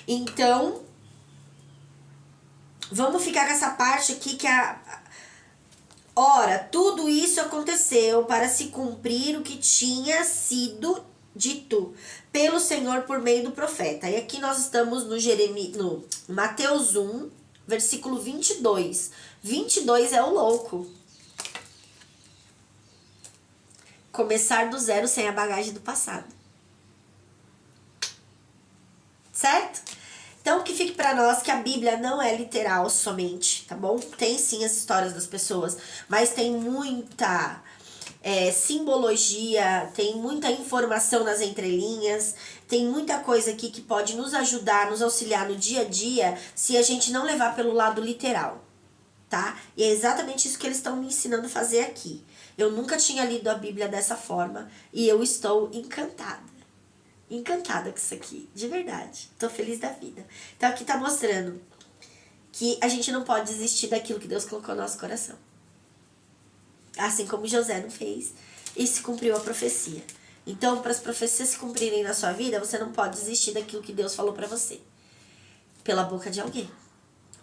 Então, vamos ficar com essa parte aqui que ora, tudo isso aconteceu para se cumprir o que tinha sido dito pelo Senhor por meio do profeta. E aqui nós estamos no Mateus 1, versículo 22. 22 é o louco. Começar do zero sem a bagagem do passado. Certo? Então, que fique para nós que a Bíblia não é literal somente, tá bom? Tem sim as histórias das pessoas, mas tem muita simbologia, tem muita informação nas entrelinhas, tem muita coisa aqui que pode nos ajudar, nos auxiliar no dia a dia, se a gente não levar pelo lado literal, tá? E é exatamente isso que eles estão me ensinando a fazer aqui. Eu nunca tinha lido a Bíblia dessa forma e eu estou encantada. Encantada com isso aqui, de verdade. Tô feliz da vida. Então aqui tá mostrando que a gente não pode desistir daquilo que Deus colocou no nosso coração. Assim como José não fez e se cumpriu a profecia. Então, para as profecias se cumprirem na sua vida, você não pode desistir daquilo que Deus falou para você. Pela boca de alguém.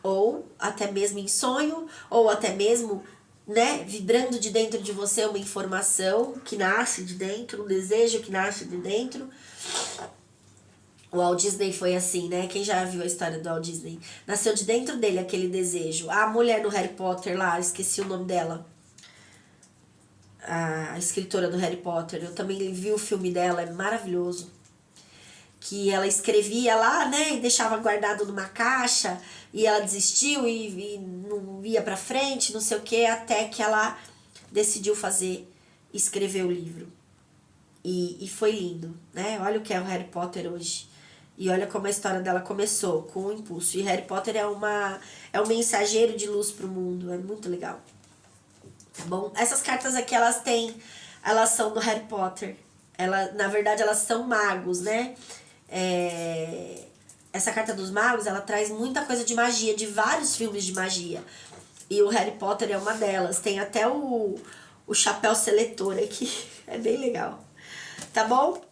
Ou até mesmo em sonho, ou até mesmo, né, vibrando de dentro de você uma informação que nasce de dentro, um desejo que nasce de dentro. O Walt Disney foi assim, né? Quem já viu a história do Walt Disney? Nasceu de dentro dele aquele desejo. A mulher do Harry Potter lá, esqueci o nome dela. A escritora do Harry Potter. Eu também vi o filme dela, é maravilhoso. Que ela escrevia lá, né? E deixava guardado numa caixa. E ela desistiu e não ia pra frente, não sei o que. Até que ela decidiu escrever o livro. E foi lindo, né? Olha o que é o Harry Potter hoje. E olha como a história dela começou, com um impulso. E Harry Potter é um mensageiro de luz pro mundo. É muito legal. Tá bom? Essas cartas aqui, elas são do Harry Potter. Na verdade, elas são magos, né? Essa carta dos magos, ela traz muita coisa de magia, de vários filmes de magia. E o Harry Potter é uma delas. Tem até o chapéu seletor aqui. É bem legal. Tá bom?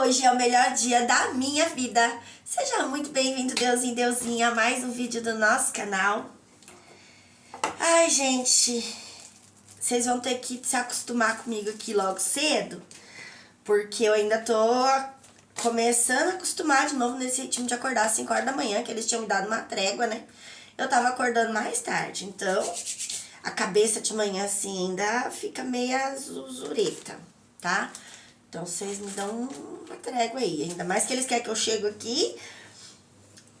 Hoje é o melhor dia da minha vida. Seja muito bem-vindo, Deusinho, Deusinha, a mais um vídeo do nosso canal. Ai, gente, vocês vão ter que se acostumar comigo aqui logo cedo, porque eu ainda tô começando a acostumar de novo nesse ritmo de acordar às 5 horas da manhã, que eles tinham me dado uma trégua, né? Eu tava acordando mais tarde, então a cabeça de manhã assim ainda fica meia zuzureta, tá? Então, vocês me dão uma trégua aí. Ainda mais que eles querem que eu chegue aqui.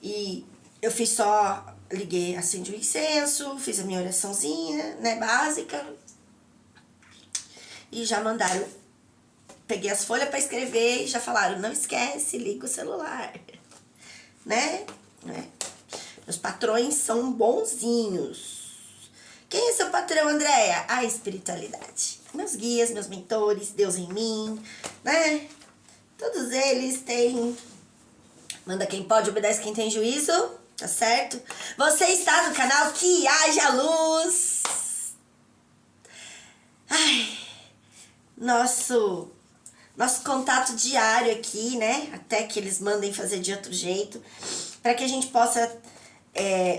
E eu liguei, acendi o incenso, fiz a minha oraçãozinha, né, básica. E já mandaram, peguei as folhas para escrever e já falaram, não esquece, liga o celular. Né? Meus patrões são bonzinhos. Quem é seu patrão, Andréia? A espiritualidade. Meus guias, meus mentores, Deus em mim, né? Todos eles têm... Manda quem pode, obedece quem tem juízo, tá certo? Você está no canal Que Haja Luz. Ai, nosso contato diário aqui, né? Até que eles mandem fazer de outro jeito, para que a gente possa...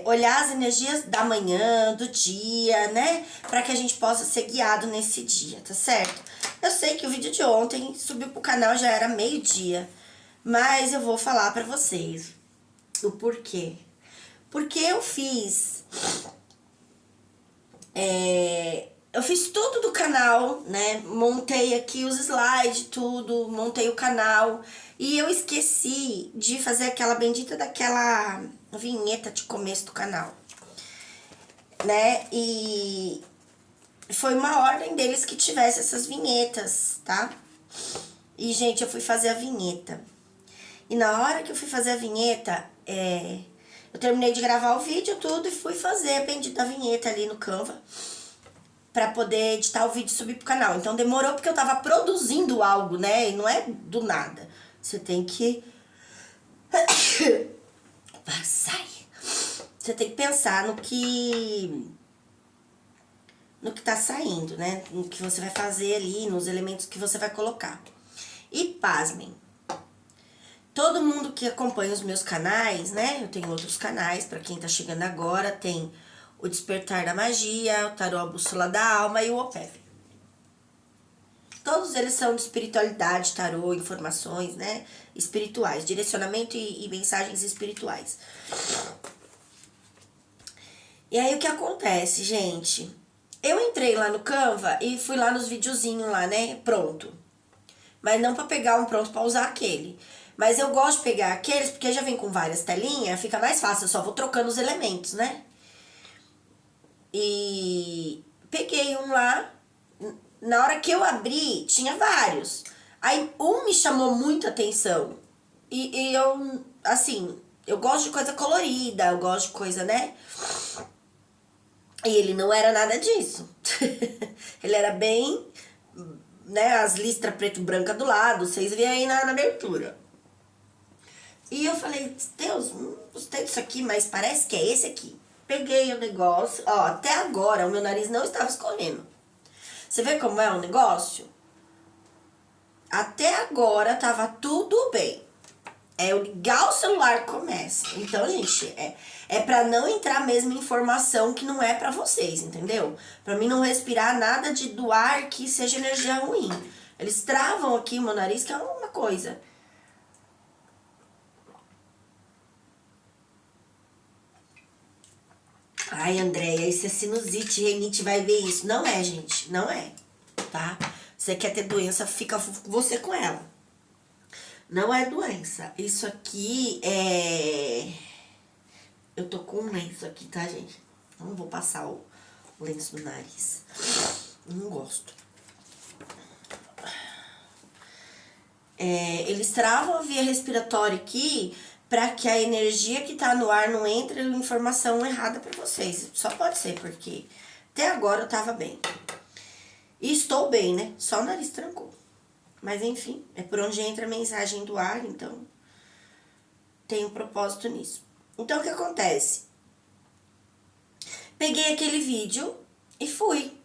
olhar as energias da manhã, do dia, né? Para que a gente possa ser guiado nesse dia, tá certo? Eu sei que o vídeo de ontem subiu pro canal, já era meio-dia, mas eu vou falar para vocês o porquê. Porque eu fiz eu fiz tudo do canal, né? Montei aqui os slides, tudo, montei o canal. E eu esqueci de fazer aquela bendita daquela vinheta de começo do canal, né? E foi uma ordem deles que tivesse essas vinhetas, tá? E, gente, eu fui fazer a vinheta. E na hora que eu fui fazer a vinheta, eu terminei de gravar o vídeo, tudo, e fui fazer a bendita vinheta ali no Canva pra poder editar o vídeo e subir pro canal. Então demorou porque eu tava produzindo algo, né? E não é do nada. Você tem que... Sai. Você tem que pensar no que tá saindo, né? No que você vai fazer ali, nos elementos que você vai colocar. E pasmem. Todo mundo que acompanha os meus canais, né? Eu tenho outros canais, pra quem tá chegando agora, tem o Despertar da Magia, o Tarô A Bússola da Alma e o OPEV. Todos eles são de espiritualidade, tarô, informações, né? Espirituais, direcionamento e mensagens espirituais. E aí o que acontece, gente? Eu entrei lá no Canva e fui lá nos videozinhos lá, né? Pronto. Mas não pra pegar um pronto pra usar aquele. Mas eu gosto de pegar aqueles porque já vem com várias telinhas, fica mais fácil, eu só vou trocando os elementos, né? E peguei um lá, na hora que eu abri, tinha vários. Aí um me chamou muita atenção. E eu, assim, eu gosto de coisa colorida, eu gosto de coisa, né? E ele não era nada disso. Ele era bem, né, as listras preto e branca do lado, vocês veem aí na abertura. E eu falei, Deus, não gostei disso aqui, mas parece que é esse aqui. Peguei o negócio, ó, até agora o meu nariz não estava escorrendo. Você vê como é o negócio? Até agora tava tudo bem. É eu ligar o celular que começa. Então, gente, é pra não entrar mesmo informação que não é pra vocês, entendeu? Pra mim não respirar nada do ar que seja energia ruim. Eles travam aqui o meu nariz, que é uma coisa. Ai, Andréia, isso é sinusite, rinite, vai ver isso. Não é, gente, não é, tá? Você quer ter doença, fica você com ela. Não é doença. Isso aqui é... Eu tô com um lenço aqui, tá, gente? Não vou passar o lenço no nariz. Não gosto. Eles travam a via respiratória aqui para que a energia que tá no ar não entre informação errada para vocês. Só pode ser, porque até agora eu tava bem. E estou bem, né? Só o nariz trancou. Mas enfim, é por onde entra a mensagem do ar, então tem um propósito nisso. Então o que acontece? Peguei aquele vídeo e fui,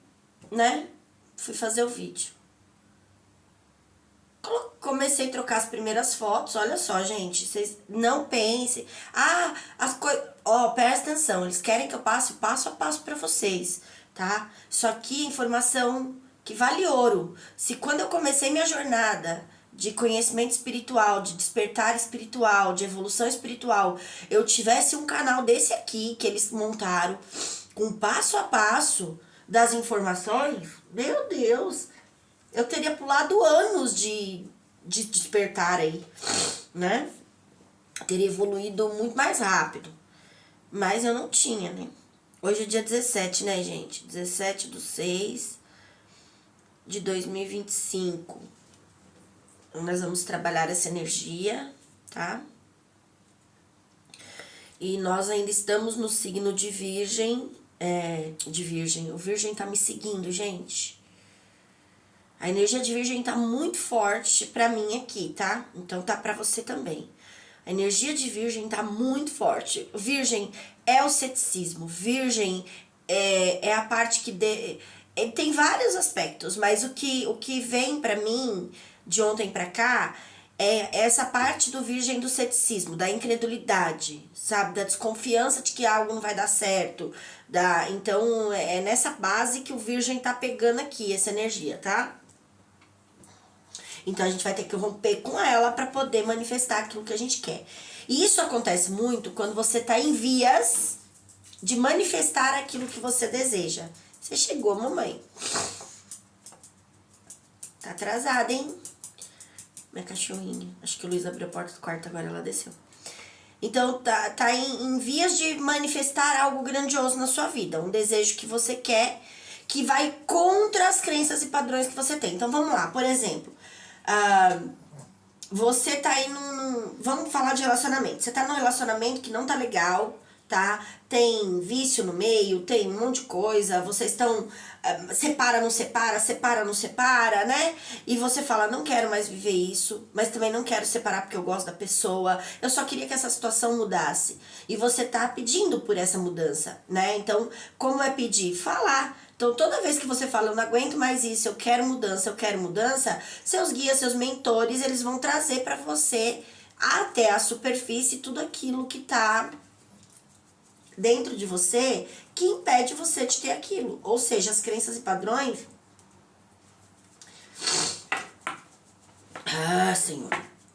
né? Fui fazer o vídeo. Comecei a trocar as primeiras fotos. Olha só, gente, vocês não pensem. Ah, as coisas... Ó, presta atenção, eles querem que eu passe passo a passo pra vocês, tá? Isso aqui é informação que vale ouro. Se quando eu comecei minha jornada de conhecimento espiritual, de despertar espiritual, de evolução espiritual, eu tivesse um canal desse aqui, que eles montaram, com passo a passo das informações, meu Deus, eu teria pulado anos de despertar aí, né? Teria evoluído muito mais rápido. Mas eu não tinha, né? Hoje é dia 17, né, gente? 17/6/2025. Então, nós vamos trabalhar essa energia, tá? E nós ainda estamos no signo de Virgem. O Virgem tá me seguindo, gente. A energia de Virgem tá muito forte pra mim aqui, tá? Então tá pra você também. A energia de Virgem tá muito forte. Virgem é o ceticismo. Virgem é a parte que... tem vários aspectos, mas o que vem pra mim de ontem pra cá é essa parte do Virgem do ceticismo, da incredulidade, sabe? Da desconfiança de que algo não vai dar certo. Então é nessa base que o Virgem tá pegando aqui, essa energia, tá? Então a gente vai ter que romper com ela para poder manifestar aquilo que a gente quer. E isso acontece muito quando você tá em vias de manifestar aquilo que você deseja. Você chegou, mamãe. Tá atrasada, hein? Minha cachorrinha. Acho que o Luiz abriu a porta do quarto, agora ela desceu. Então, tá em vias de manifestar algo grandioso na sua vida. Um desejo que você quer, que vai contra as crenças e padrões que você tem. Então, vamos lá. Por exemplo, você tá aí vamos falar de relacionamento. Você tá num relacionamento que não tá legal, tá? Tem vício no meio, tem um monte de coisa. Vocês estão... separa, não separa, separa, não separa, né? E você fala, não quero mais viver isso, mas também não quero separar porque eu gosto da pessoa. Eu só queria que essa situação mudasse. E você tá pedindo por essa mudança, né? Então, como é pedir? Falar. Então, toda vez que você fala, eu não aguento mais isso, eu quero mudança, seus guias, seus mentores, eles vão trazer pra você até a superfície tudo aquilo que tá dentro de você que impede você de ter aquilo. Ou seja, as crenças e padrões... Senhor.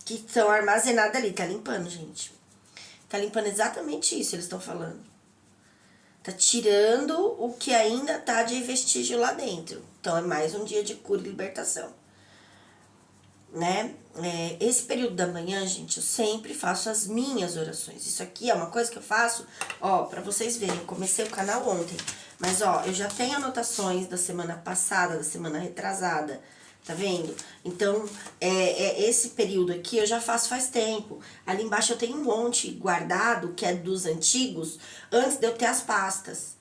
Que estão armazenadas ali. Tá limpando, gente. Tá limpando exatamente isso, eles estão falando. Tá tirando o que ainda tá de vestígio lá dentro. Então, é mais um dia de cura e libertação. Né? Esse período da manhã, gente, eu sempre faço as minhas orações. Isso aqui é uma coisa que eu faço, ó, pra vocês verem. Eu comecei o canal ontem, mas ó, eu já tenho anotações da semana passada, da semana retrasada, tá vendo? Então, esse período aqui eu já faço faz tempo. Ali embaixo eu tenho um monte guardado, que é dos antigos, antes de eu ter as pastas.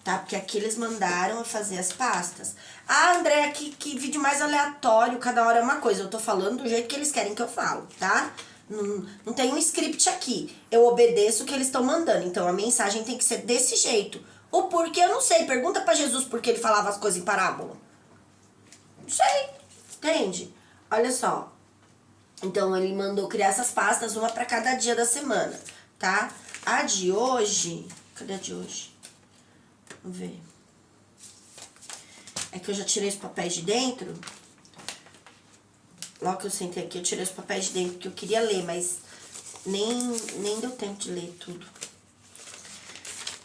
Tá? Porque aqui eles mandaram eu fazer as pastas. Ah, André, que vídeo mais aleatório, cada hora é uma coisa. Eu tô falando do jeito que eles querem que eu falo, tá? Não tem um script aqui. Eu obedeço o que eles estão mandando. Então a mensagem tem que ser desse jeito. O porquê eu não sei. Pergunta pra Jesus por que ele falava as coisas em parábola. Não sei. Entende? Olha só. Então ele mandou criar essas pastas, uma pra cada dia da semana, tá? A de hoje... Cadê a de hoje? Vamos ver. É que eu já tirei os papéis de dentro. Logo que eu sentei aqui, eu tirei os papéis de dentro que eu queria ler, mas nem deu tempo de ler tudo.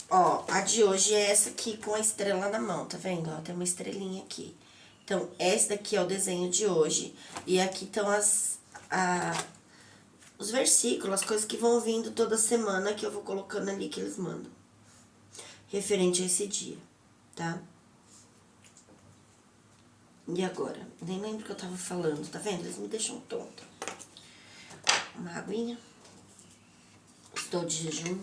Ó, a de hoje é essa aqui com a estrela na mão, tá vendo? Ó, tem uma estrelinha aqui. Então, esse daqui é o desenho de hoje. E aqui estão os versículos, as coisas que vão vindo toda semana que eu vou colocando ali que eles mandam. Referente a esse dia, tá? E agora? Nem lembro o que eu tava falando, tá vendo? Eles me deixam tonta. Uma aguinha. Estou de jejum.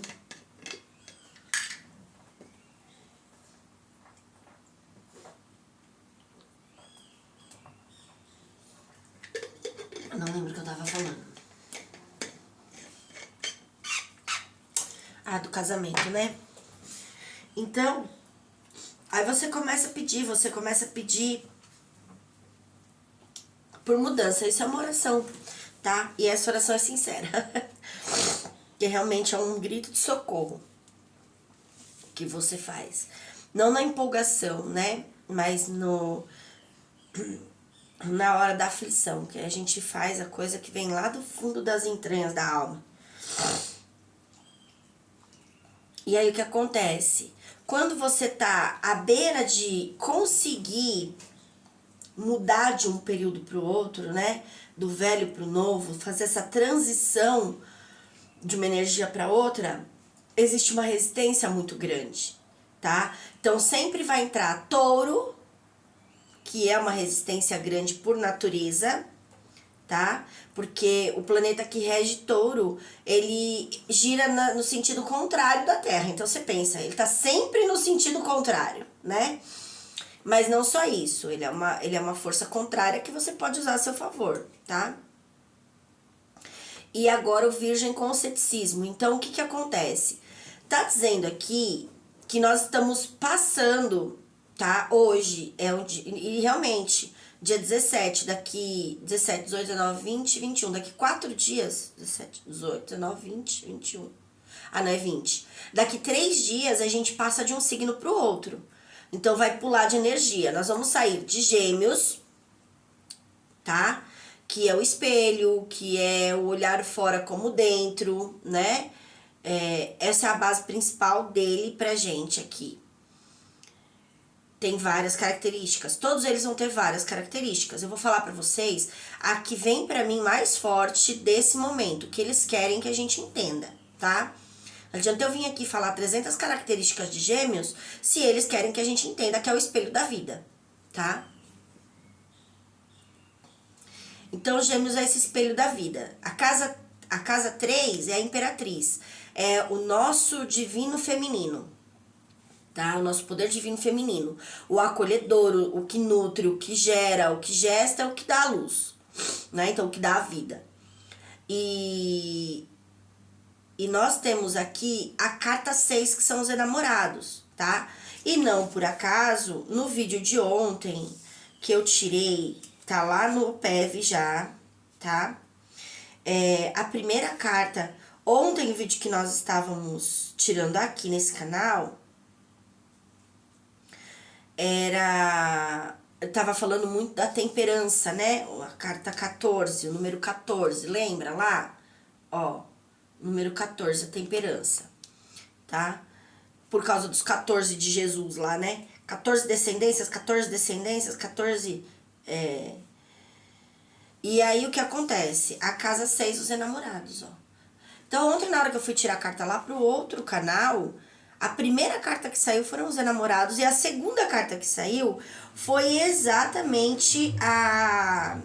Eu não lembro o que eu tava falando. Ah, do casamento, né? Então, aí você começa a pedir por mudança. Isso é uma oração, tá? E essa oração é sincera. Que realmente é um grito de socorro que você faz. Não na empolgação, né? Mas na hora da aflição, que a gente faz a coisa que vem lá do fundo das entranhas da alma. E aí o que acontece? Quando você tá à beira de conseguir mudar de um período para o outro, né? Do velho para o novo, fazer essa transição de uma energia para outra, existe uma resistência muito grande, tá? Então sempre vai entrar touro, que é uma resistência grande por natureza, tá? Porque o planeta que rege touro, ele gira no sentido contrário da Terra. Então você pensa, ele tá sempre no sentido contrário, né? Mas não só isso, ele é uma força contrária que você pode usar a seu favor, tá? E agora o virgem com o ceticismo. Então o que acontece? Tá dizendo aqui que nós estamos passando, tá? Hoje é um dia, e realmente... Dia 17, daqui 17, 18, 19, 20, 21, daqui 4 dias, 17, 18, 19, 20, 21. Ah, não, é 20. Daqui 3 dias a gente passa de um signo pro outro. Então vai pular de energia. Nós vamos sair de Gêmeos, tá? Que é o espelho, que é o olhar fora como dentro, né? Essa é a base principal dele pra gente aqui. tem várias características. Todos eles vão ter várias características. Eu vou falar pra vocês a que vem pra mim mais forte desse momento, que eles querem que a gente entenda, tá? Não adianta eu vir aqui falar 300 características de Gêmeos se eles querem que a gente entenda que é o espelho da vida, tá? Então, Gêmeos é esse espelho da vida. A casa 3 é a Imperatriz. É o nosso divino feminino, tá? O nosso poder divino feminino. O acolhedor, o que nutre, o que gera, o que gesta, o que dá a luz, né? Então, o que dá a vida. E nós temos aqui a carta 6, que são os enamorados, tá? E não por acaso, no vídeo de ontem, que eu tirei, tá lá no PEV já, tá? A primeira carta, ontem o vídeo que nós estávamos tirando aqui nesse canal, eu tava falando muito da temperança, né? A carta 14, o número 14, lembra lá? Ó, número 14, a temperança, tá? Por causa dos 14 de Jesus lá, né? 14 descendências, 14... E aí, o que acontece? A casa 6, os enamorados, ó. Então, ontem, na hora que eu fui tirar a carta lá pro outro canal, a primeira carta que saiu foram os enamorados e a segunda carta que saiu foi exatamente a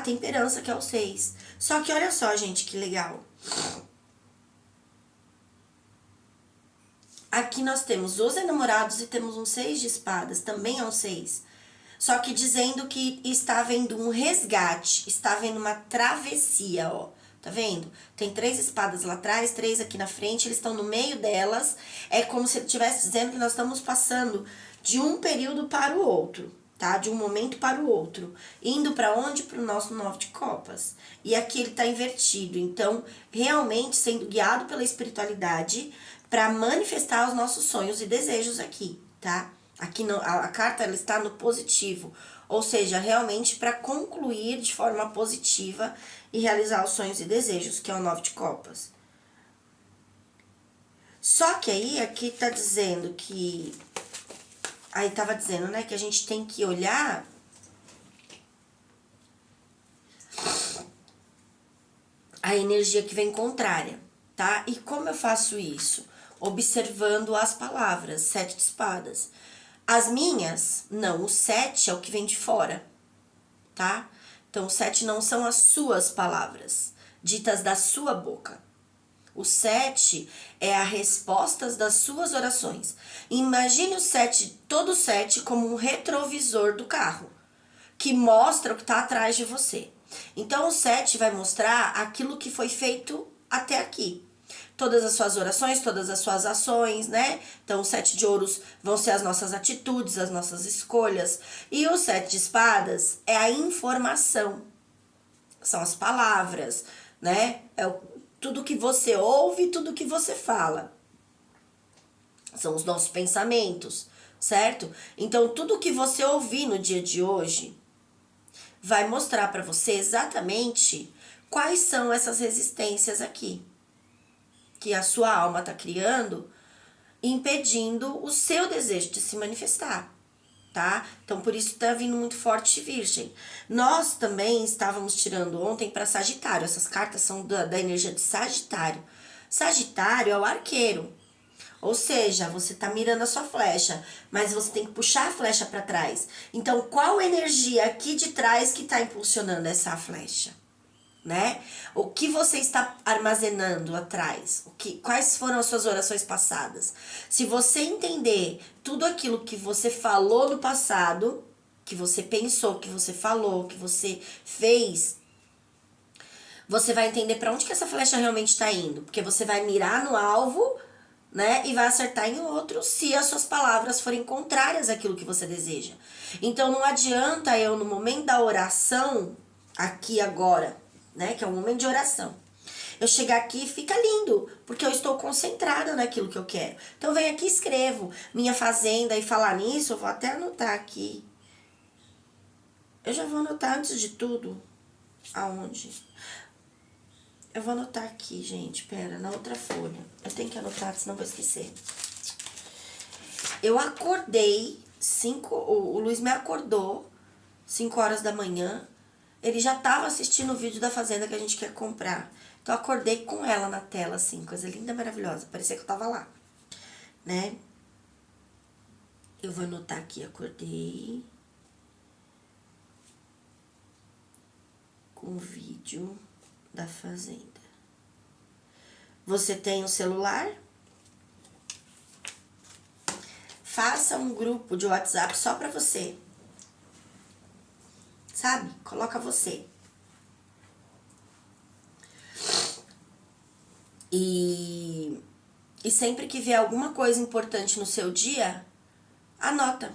temperança, que é o 6. Só que olha só, gente, que legal. Aqui nós temos os enamorados e temos um 6 de espadas, também é um 6. Só que dizendo que está havendo um resgate, está havendo uma travessia, ó. Tá vendo? Tem 3 espadas lá atrás, 3 aqui na frente, eles estão no meio delas. É como se ele estivesse dizendo que nós estamos passando de um período para o outro, tá? De um momento para o outro. Indo para onde? Para o nosso 9 de copas. E aqui ele tá invertido. Então, realmente sendo guiado pela espiritualidade para manifestar os nossos sonhos e desejos aqui, tá? Aqui a carta ela está no positivo, ou seja, realmente para concluir de forma positiva e realizar os sonhos e desejos, que é o 9 de copas. Só que aí aqui tá dizendo que... Aí tava dizendo, né, que a gente tem que olhar a energia que vem contrária, tá? E como eu faço isso? Observando as palavras, 7 de espadas. As minhas, não, o 7 é o que vem de fora, tá? Então, o 7 não são as suas palavras, ditas da sua boca. O 7 é as respostas das suas orações. Imagine o 7, todo o 7 como um retrovisor do carro, que mostra o que está atrás de você. Então, o 7 vai mostrar aquilo que foi feito até aqui. Todas as suas orações, todas as suas ações, né? Então, os 7 de ouros vão ser as nossas atitudes, as nossas escolhas. E o 7 de espadas é a informação. São as palavras, né? Tudo que você ouve, tudo que você fala. São os nossos pensamentos, certo? Então, tudo que você ouvir no dia de hoje vai mostrar para você exatamente quais são essas resistências aqui que a sua alma está criando, impedindo o seu desejo de se manifestar, tá? Então, por isso está vindo muito forte Virgem. Nós também estávamos tirando ontem para Sagitário. Essas cartas são da energia de Sagitário. Sagitário é o arqueiro. Ou seja, você tá mirando a sua flecha, mas você tem que puxar a flecha para trás. Então, qual energia aqui de trás que está impulsionando essa flecha? Né? O que você está armazenando atrás? Quais foram as suas orações passadas? Se você entender tudo aquilo que você falou no passado, que você pensou, que você falou, que você fez, você vai entender para onde que essa flecha realmente está indo. Porque você vai mirar no alvo, né? E vai acertar em outro se as suas palavras forem contrárias àquilo que você deseja. Então não adianta eu, no momento da oração, aqui agora, né, que é o momento de oração, eu chegar aqui e fica lindo, porque eu estou concentrada naquilo que eu quero. Então, eu venho aqui e escrevo minha fazenda e falar nisso, eu vou até anotar aqui. Eu já vou anotar antes de tudo. Aonde? Eu vou anotar aqui, gente, pera, na outra folha. Eu tenho que anotar, senão eu vou esquecer. Eu acordei, o Luiz me acordou, 5 horas da manhã. Ele já tava assistindo o vídeo da fazenda que a gente quer comprar. Então eu acordei com ela na tela, assim, coisa linda, maravilhosa. Parecia que eu tava lá, né? Eu vou anotar aqui, acordei com o vídeo da fazenda. Você tem um celular? Faça um grupo de WhatsApp só pra você. Sabe? Coloca você. E sempre que vier alguma coisa importante no seu dia, anota.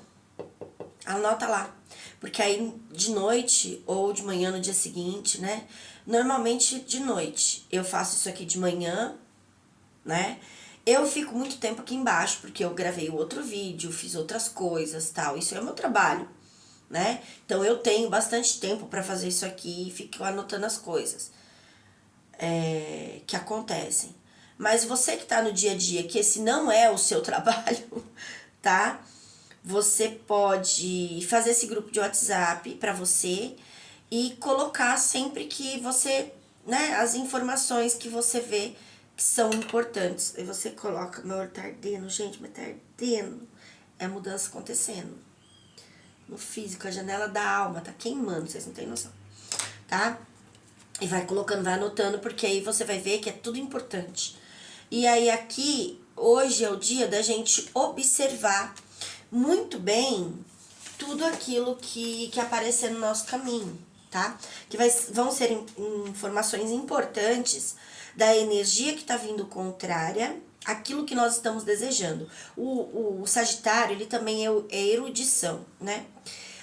Anota lá. Porque aí de noite ou de manhã no dia seguinte, né? Normalmente de noite. Eu faço isso aqui de manhã, né? Eu fico muito tempo aqui embaixo, porque eu gravei outro vídeo, fiz outras coisas, tal. Isso é o meu trabalho, né? Então eu tenho bastante tempo para fazer isso aqui e fico anotando as coisas que acontecem. Mas você que tá no dia a dia, que esse não é o seu trabalho, tá? Você pode fazer esse grupo de WhatsApp para você e colocar sempre que você, né, as informações que você vê que são importantes. Aí você coloca, meu olho tá ardendo, gente, mas tá ardendo. É a mudança acontecendo. No físico, a janela da alma tá queimando, vocês não têm noção, tá? E vai colocando, vai anotando, porque aí você vai ver que é tudo importante. E aí aqui, hoje é o dia da gente observar muito bem tudo aquilo que aparecer no nosso caminho, tá? Que vão ser informações importantes da energia que tá vindo contrária àquilo que nós estamos desejando. O Sagitário, ele também é erudição, né?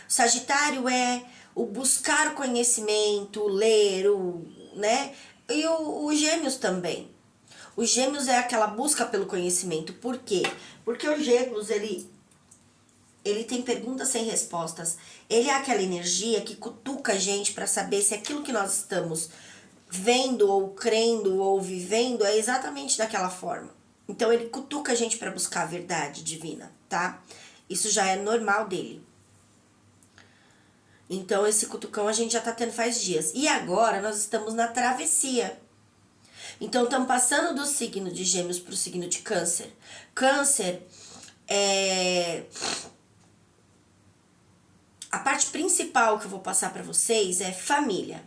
O Sagitário é o buscar conhecimento, o ler, né? E o Gêmeos também. O Gêmeos é aquela busca pelo conhecimento. Por quê? Porque o Gêmeos, ele tem perguntas sem respostas. Ele é aquela energia que cutuca a gente para saber se aquilo que nós estamos vendo ou crendo ou vivendo é exatamente daquela forma. Então ele cutuca a gente para buscar a verdade divina, tá? Isso já é normal dele. Então esse cutucão a gente já tá tendo faz dias. E agora nós estamos na travessia. Então estamos passando do signo de Gêmeos para o signo de Câncer. Câncer é... A parte principal que eu vou passar para vocês é família,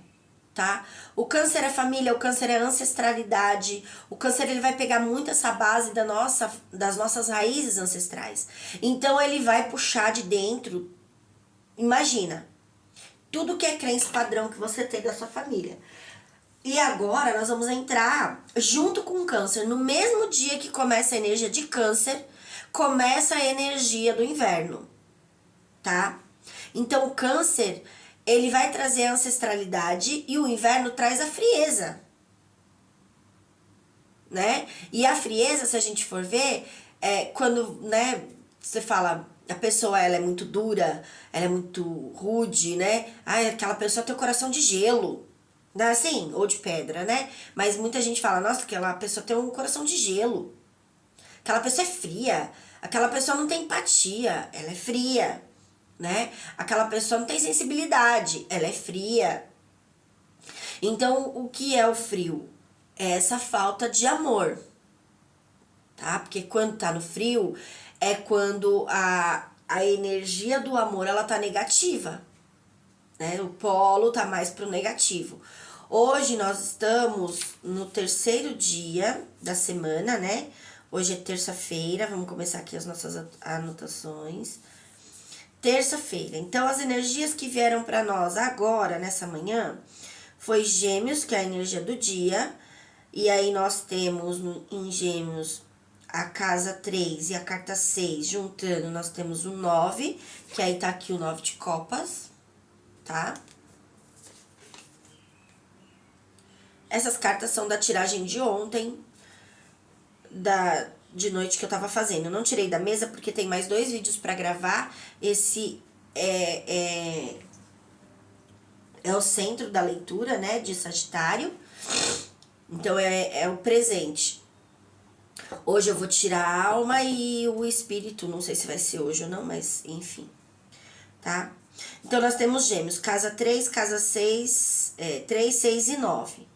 tá? O Câncer é família, o Câncer é ancestralidade. O Câncer, ele vai pegar muito essa base das nossas raízes ancestrais. Então ele vai puxar de dentro, imagina, tudo que é crença padrão que você tem da sua família. E agora nós vamos entrar junto com o Câncer. No mesmo dia que começa a energia de Câncer, começa a energia do inverno, tá? Então o Câncer, ele vai trazer a ancestralidade e o inverno traz a frieza, né? E a frieza, se a gente for ver, é quando, né, você fala, a pessoa, ela é muito dura, ela é muito rude, né? Ai, aquela pessoa tem o coração de gelo, não é assim? Ou de pedra, né? Mas muita gente fala, nossa, aquela pessoa tem um coração de gelo. Aquela pessoa é fria. Aquela pessoa não tem empatia, ela é fria, né? Aquela pessoa não tem sensibilidade, ela é fria. Então, o que é o frio? É essa falta de amor, tá? Porque quando tá no frio, é quando a energia do amor, ela tá negativa, né? O polo tá mais pro negativo. Hoje nós estamos no terceiro dia da semana, né? Hoje é terça-feira, vamos começar aqui as nossas anotações. Terça-feira. Então, as energias que vieram para nós agora, nessa manhã, foi Gêmeos, que é a energia do dia. E aí nós temos em Gêmeos a casa 3 e a carta 6, juntando, nós temos o 9, que aí tá aqui o 9 de copas, tá? Essas cartas são da tiragem de ontem, de noite que eu tava fazendo. Eu não tirei da mesa porque tem mais 2 vídeos pra gravar. Esse é o centro da leitura, né, de Sagitário. Então, é o presente. Hoje eu vou tirar a alma e o espírito, não sei se vai ser hoje ou não, mas enfim, tá? Então, nós temos gêmeos, casa 3, casa 6, 3, 6 e 9.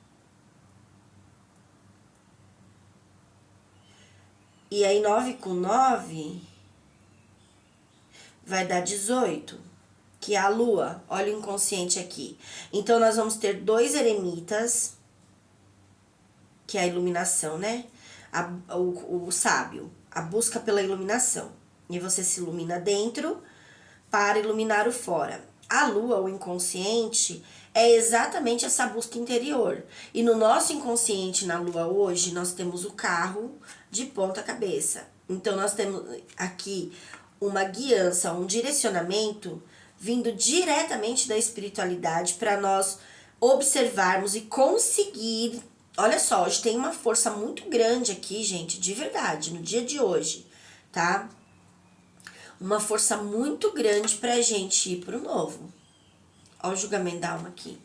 E aí, 9 com 9 vai dar 18, que é a lua. Olha o inconsciente aqui. Então, nós vamos ter 2 eremitas, que é a iluminação, né? O sábio, a busca pela iluminação. E você se ilumina dentro para iluminar o fora. A lua, o inconsciente, é exatamente essa busca interior. E no nosso inconsciente, na lua hoje, nós temos o carro de ponta cabeça. Então, nós temos aqui uma guiança, um direcionamento vindo diretamente da espiritualidade para nós observarmos e conseguir. Olha só, hoje tem uma força muito grande aqui, gente, de verdade, no dia de hoje, tá? Uma força muito grande pra gente ir pro novo. Olha o julgamento da alma aqui.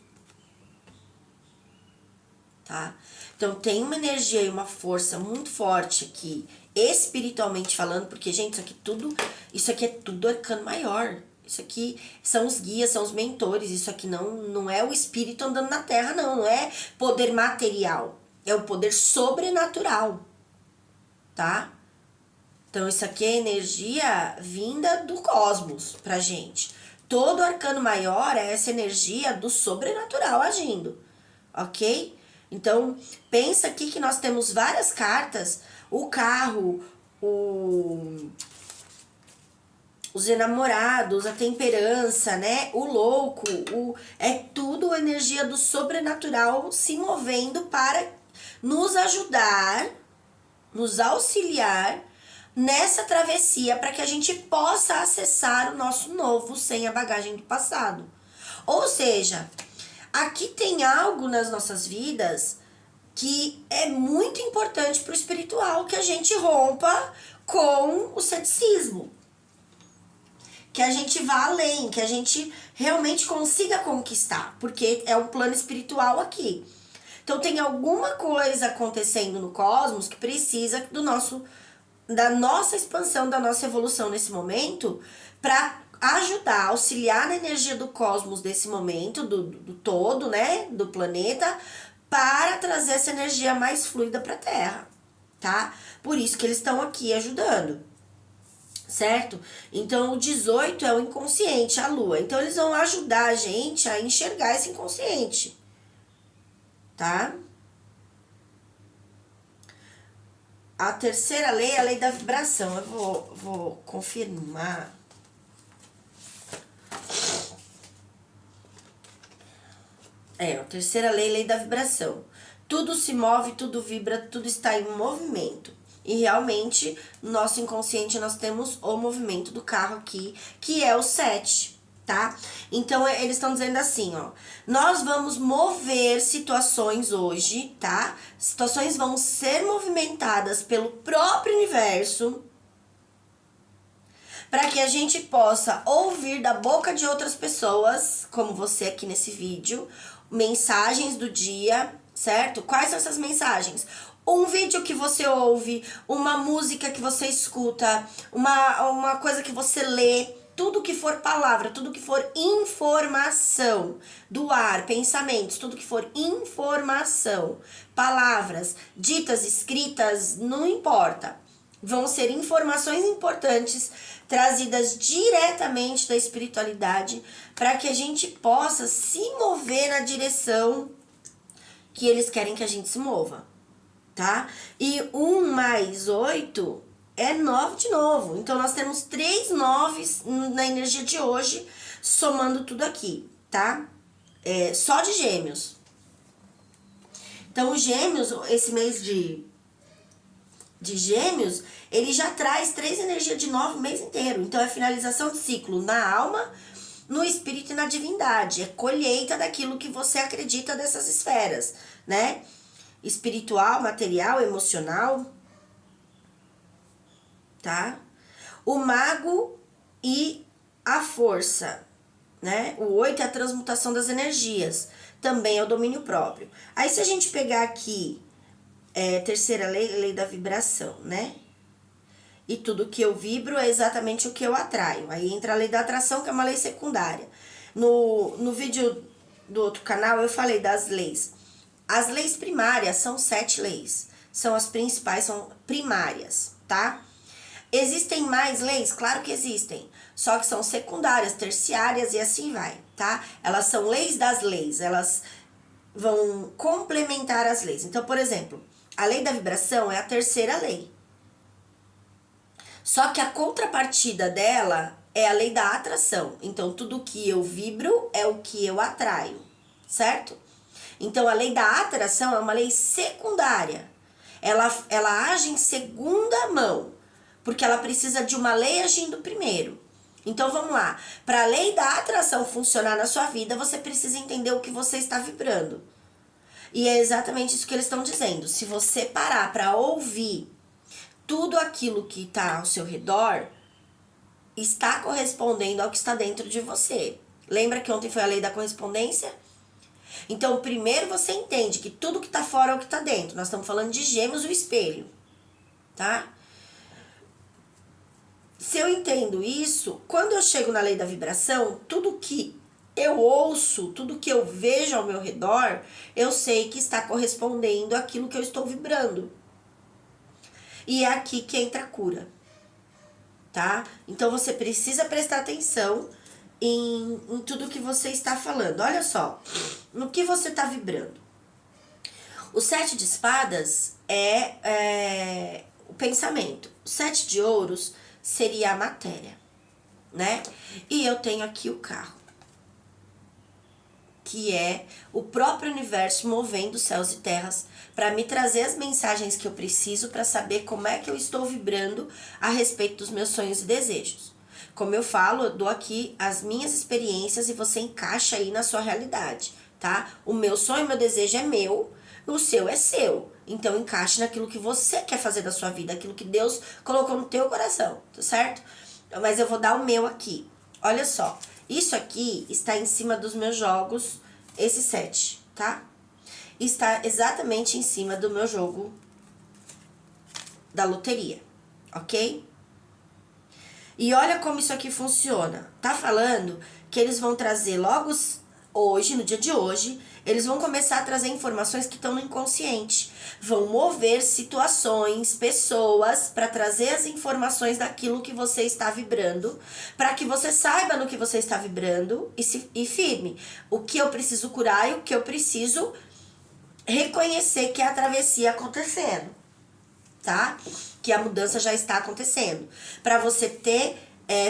Tá? Então tem uma energia e uma força muito forte aqui, espiritualmente falando, porque, gente, isso aqui é tudo arcano maior. Isso aqui são os guias, são os mentores. Isso aqui não é o espírito andando na terra, não é poder material. É o poder sobrenatural. Tá? Então, isso aqui é energia vinda do cosmos pra gente. Todo arcano maior é essa energia do sobrenatural agindo, ok? Então, pensa aqui que nós temos várias cartas, o carro, os enamorados, a temperança, né? O louco, é tudo energia do sobrenatural se movendo para nos ajudar, nos auxiliar nessa travessia para que a gente possa acessar o nosso novo sem a bagagem do passado. Ou seja, aqui tem algo nas nossas vidas que é muito importante para o espiritual, que a gente rompa com o ceticismo. Que a gente vá além, que a gente realmente consiga conquistar, porque é um plano espiritual aqui. Então tem alguma coisa acontecendo no cosmos que precisa da nossa expansão, da nossa evolução nesse momento, para ajudar, auxiliar na energia do cosmos desse momento, do todo, né, do planeta, para trazer essa energia mais fluida para a Terra, tá? Por isso que eles estão aqui ajudando, certo? Então, o 18 é o inconsciente, a Lua. Então, eles vão ajudar a gente a enxergar esse inconsciente, tá? A terceira lei é a lei da vibração. Eu vou confirmar. A terceira lei é a lei da vibração. Tudo se move, tudo vibra, tudo está em movimento. E realmente, no nosso inconsciente, nós temos o movimento do carro aqui, que é o 7, tá? Então, eles estão dizendo assim, ó. Nós vamos mover situações hoje, tá? Situações vão ser movimentadas pelo próprio universo para que a gente possa ouvir da boca de outras pessoas, como você aqui nesse vídeo, mensagens do dia, certo? Quais são essas mensagens? Um vídeo que você ouve, uma música que você escuta, uma coisa que você lê, tudo que for palavra, tudo que for informação do ar, pensamentos, tudo que for informação, palavras ditas, escritas, não importa. Vão ser informações importantes trazidas diretamente da espiritualidade para que a gente possa se mover na direção que eles querem que a gente se mova, tá? E 1 mais 8 é 9 de novo. Então, nós temos 3 9s na energia de hoje, somando tudo aqui, tá? Só de gêmeos. Então, os gêmeos, esse mês de gêmeos, ele já traz 3 energias de 9 o mês inteiro. Então, é finalização de ciclo na alma, no espírito e na divindade. É colheita daquilo que você acredita dessas esferas, né? Espiritual, material, emocional, tá? O mago e a força, né? O 8 é a transmutação das energias. Também é o domínio próprio. Aí, se a gente pegar aqui Terceira lei, lei da vibração, né? E tudo que eu vibro é exatamente o que eu atraio. Aí entra a lei da atração, que é uma lei secundária. No vídeo do outro canal eu falei das leis. As leis primárias são 7 leis. São as principais, são primárias, tá? Existem mais leis? Claro que existem. Só que são secundárias, terciárias e assim vai, tá? Elas são leis das leis. Elas vão complementar as leis. Então, por exemplo, a lei da vibração é a terceira lei. Só que a contrapartida dela é a lei da atração. Então, tudo que eu vibro é o que eu atraio, certo? Então, a lei da atração é uma lei secundária. Ela age em segunda mão, porque ela precisa de uma lei agindo primeiro. Então, vamos lá. Para a lei da atração funcionar na sua vida, você precisa entender o que você está vibrando. E é exatamente isso que eles estão dizendo. Se você parar para ouvir tudo aquilo que está ao seu redor, está correspondendo ao que está dentro de você. Lembra que ontem foi a lei da correspondência? Então, primeiro você entende que tudo que está fora é o que está dentro. Nós estamos falando de Gêmeos, o espelho, tá? Se eu entendo isso, quando eu chego na lei da vibração, tudo que eu ouço, tudo que eu vejo ao meu redor, eu sei que está correspondendo àquilo que eu estou vibrando. E é aqui que entra a cura, tá? Então você precisa prestar atenção em tudo que você está falando. Olha só, no que você está vibrando. O 7 de espadas é o pensamento. O 7 de ouros seria a matéria, né? E eu tenho aqui o carro, que é o próprio universo movendo céus e terras para me trazer as mensagens que eu preciso para saber como é que eu estou vibrando a respeito dos meus sonhos e desejos. Como eu falo, eu dou aqui as minhas experiências e você encaixa aí na sua realidade, tá? O meu sonho, o meu desejo é meu, o seu é seu. Então encaixe naquilo que você quer fazer da sua vida, aquilo que Deus colocou no teu coração, tá certo? Mas eu vou dar o meu aqui. Olha só, isso aqui está em cima dos meus jogos, esse 7, tá? Está exatamente em cima do meu jogo da loteria, ok? E olha como isso aqui funciona. Tá falando que eles vão trazer logo hoje, no dia de hoje, eles vão começar a trazer informações que estão no inconsciente. Vão mover situações, pessoas, para trazer as informações daquilo que você está vibrando, para que você saiba no que você está vibrando e firme. O que eu preciso curar e o que eu preciso reconhecer que é a travessia acontecendo, tá? Que a mudança já está acontecendo. Para você ter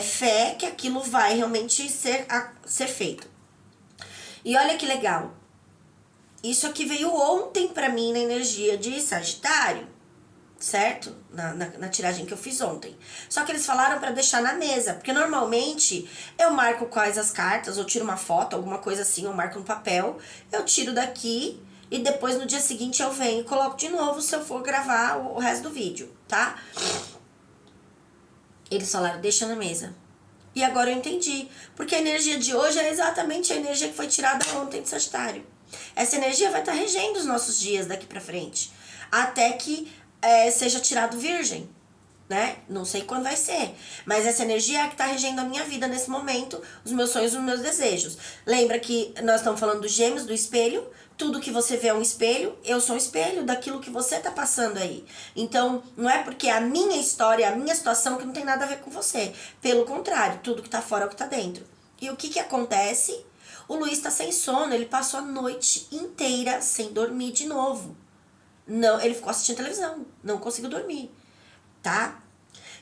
fé que aquilo vai realmente ser feito. E olha que legal. Isso aqui veio ontem para mim na energia de Sagitário, certo? Na tiragem que eu fiz ontem. Só que eles falaram para deixar na mesa, porque normalmente eu marco quais as cartas, ou tiro uma foto, alguma coisa assim, eu marco no papel, eu tiro daqui e depois no dia seguinte eu venho e coloco de novo se eu for gravar o resto do vídeo, tá? Eles falaram, deixa na mesa. E agora eu entendi, porque a energia de hoje é exatamente a energia que foi tirada ontem de Sagitário. Essa energia vai estar regendo os nossos dias daqui pra frente, até que seja tirado Virgem, né? Não sei quando vai ser, mas essa energia é a que está regendo a minha vida nesse momento, os meus sonhos e os meus desejos. Lembra que nós estamos falando dos gêmeos, do espelho? Tudo que você vê é um espelho, eu sou um espelho daquilo que você tá passando aí. Então, não é porque a minha história, a minha situação que não tem nada a ver com você. Pelo contrário, tudo que tá fora é o que tá dentro. E o que acontece? O Luiz tá sem sono, ele passou a noite inteira sem dormir de novo. Não, ele ficou assistindo televisão, não conseguiu dormir, tá?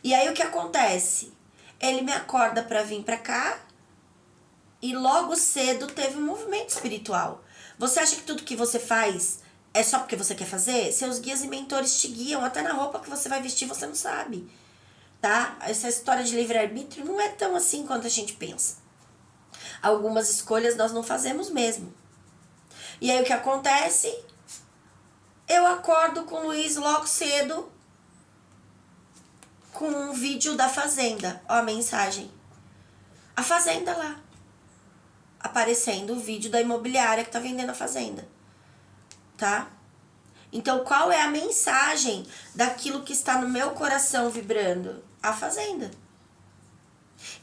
E aí o que acontece? Ele me acorda pra vir pra cá e logo cedo teve um movimento espiritual. Você acha que tudo que você faz é só porque você quer fazer? Seus guias e mentores te guiam, até na roupa que você vai vestir você não sabe, tá? Essa história de livre-arbítrio não é tão assim quanto a gente pensa. Algumas escolhas nós não fazemos mesmo. E aí o que acontece? Eu acordo com o Luiz logo cedo com um vídeo da Fazenda. Ó a mensagem. A Fazenda lá. Aparecendo o vídeo da imobiliária que tá vendendo a Fazenda. Tá? Então, qual é a mensagem daquilo que está no meu coração vibrando? A fazenda.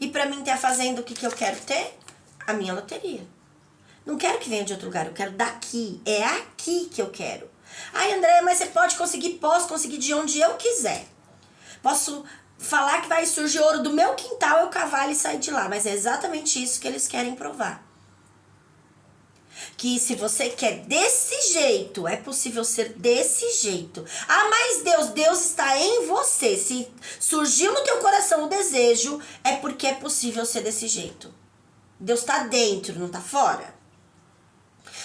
E para mim ter a fazenda, o que eu quero ter? A minha loteria. Não quero que venha de outro lugar, eu quero daqui. É aqui que eu quero. Ai, André, mas você pode conseguir, posso conseguir de onde eu quiser. Posso falar que vai surgir ouro do meu quintal, eu cavalo e sair de lá. Mas é exatamente isso que eles querem provar. Que se você quer desse jeito, é possível ser desse jeito. Ah, mas Deus está em você. Se surgiu no teu coração o desejo, é porque é possível ser desse jeito. Deus está dentro, não está fora.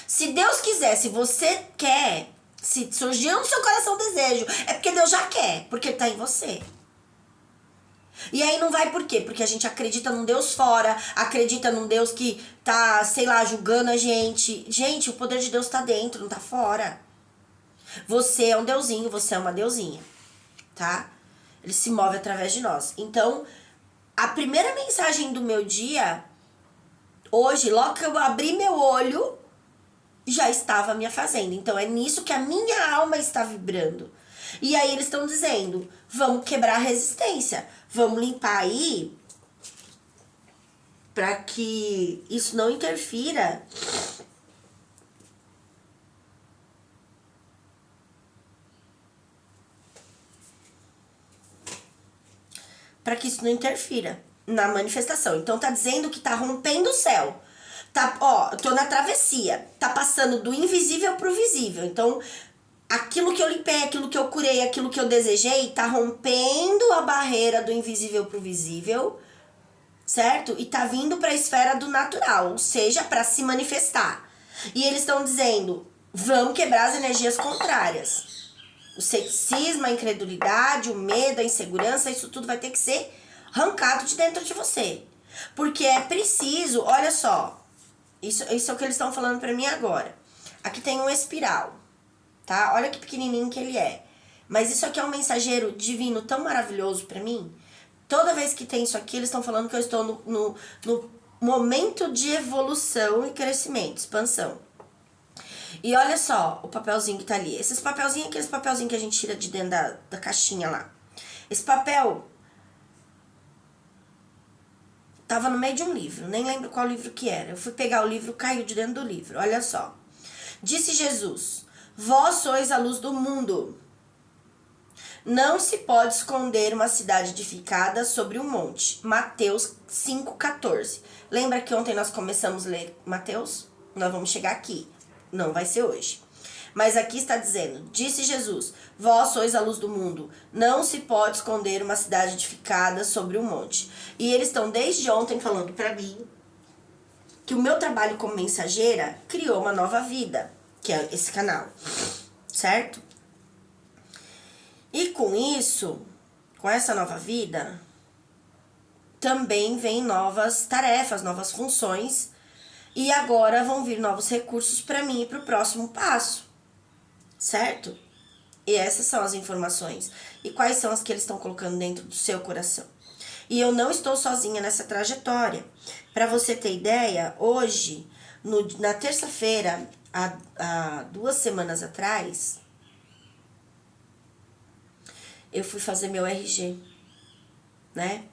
Se Deus quiser, se você quer, se surgiu no seu coração o desejo, é porque Deus já quer, porque ele está em você. E aí não vai por quê? Porque a gente acredita num Deus fora, acredita num Deus que tá, sei lá, julgando a gente. Gente, o poder de Deus tá dentro, não tá fora. Você é um deusinho, você é uma deusinha, tá? Ele se move através de nós. Então, a primeira mensagem do meu dia, hoje, logo que eu abri meu olho, já estava me fazendo. Então, é nisso que a minha alma está vibrando. E aí eles estão dizendo, vamos quebrar a resistência, vamos limpar aí para que isso não interfira na manifestação. Então tá dizendo que tá rompendo o céu. Tá, ó, tô na travessia, tá passando do invisível pro visível. Então, aquilo que eu limpei, aquilo que eu curei, aquilo que eu desejei, tá rompendo a barreira do invisível pro visível, certo? E tá vindo para a esfera do natural, ou seja, para se manifestar. E eles estão dizendo, vamos quebrar as energias contrárias. O ceticismo, a incredulidade, o medo, a insegurança, isso tudo vai ter que ser arrancado de dentro de você. Porque é preciso, olha só, isso é o que eles estão falando para mim agora. Aqui tem um espiral, tá? Olha que pequenininho que ele é. Mas isso aqui é um mensageiro divino tão maravilhoso para mim. Toda vez que tem isso aqui, eles estão falando que eu estou no momento de evolução e crescimento, expansão. E olha só o papelzinho que tá ali. Esses papelzinhos, aqueles papelzinhos que a gente tira de dentro da caixinha lá. Esse papel tava no meio de um livro, nem lembro qual livro que era. Eu fui pegar o livro, caiu de dentro do livro. Olha só. Disse Jesus, vós sois a luz do mundo. Não se pode esconder uma cidade edificada sobre um monte. Mateus 5,14. Lembra que ontem nós começamos a ler Mateus? Nós vamos chegar aqui. Não vai ser hoje. Mas aqui está dizendo, disse Jesus, vós sois a luz do mundo. Não se pode esconder uma cidade edificada sobre um monte. E eles estão desde ontem falando para mim que o meu trabalho como mensageira criou uma nova vida, que é esse canal, certo? E com isso, com essa nova vida, também vem novas tarefas, novas funções. E agora vão vir novos recursos para mim e para o próximo passo. Certo? E essas são as informações. E quais são as que eles estão colocando dentro do seu coração? E eu não estou sozinha nessa trajetória. Para você ter ideia, hoje, na terça-feira, há 2 semanas atrás, eu fui fazer meu RG, né?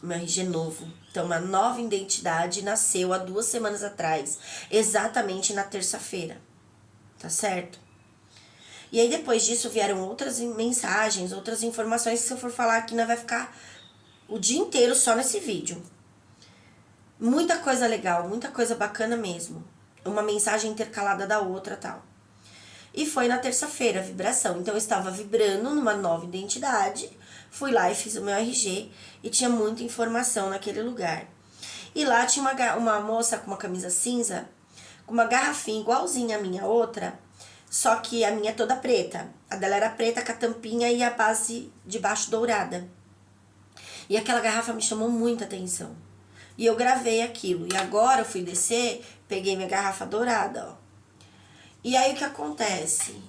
Meu RG novo. Então, uma nova identidade nasceu há 2 semanas atrás, exatamente na terça-feira, tá certo? E aí, depois disso, vieram outras mensagens, outras informações que se eu for falar aqui, nós vai ficar o dia inteiro só nesse vídeo. Muita coisa legal, muita coisa bacana mesmo. Uma mensagem intercalada da outra, tal. E foi na terça-feira a vibração. Então eu estava vibrando numa nova identidade. Fui lá e fiz o meu RG e tinha muita informação naquele lugar. E lá tinha uma moça com uma camisa cinza, com uma garrafinha igualzinha à minha outra, só que a minha é toda preta. A dela era preta com a tampinha e a base de baixo dourada. E aquela garrafa me chamou muita atenção. E eu gravei aquilo. E agora eu fui descer, peguei minha garrafa dourada, ó. E aí o que acontece?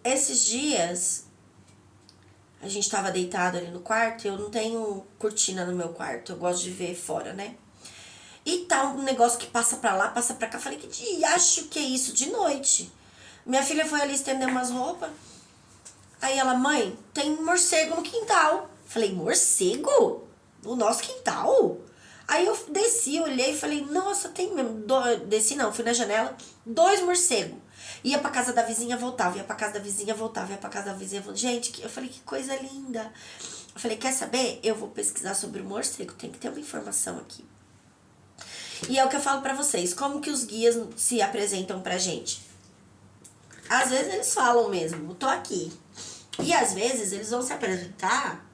Esses dias a gente tava deitado ali no quarto. Eu não tenho cortina no meu quarto, eu gosto de ver fora, né? E tá um negócio que passa pra lá, passa pra cá. Falei, que diacho que é isso? De noite. Minha filha foi ali estender umas roupas. Aí ela, mãe, tem morcego no quintal. Falei, morcego? No nosso quintal? Aí eu desci, olhei e falei, nossa, tem mesmo. Desci não, fui na janela, 2 morcegos. Ia pra casa da vizinha, voltava, ia pra casa da vizinha, voltava, ia pra casa da vizinha, voltava. Gente, eu falei, que coisa linda. Eu falei, quer saber? Eu vou pesquisar sobre o morcego, tem que ter uma informação aqui. E é o que eu falo pra vocês, como que os guias se apresentam pra gente? Às vezes eles falam mesmo, tô aqui. E às vezes eles vão se apresentar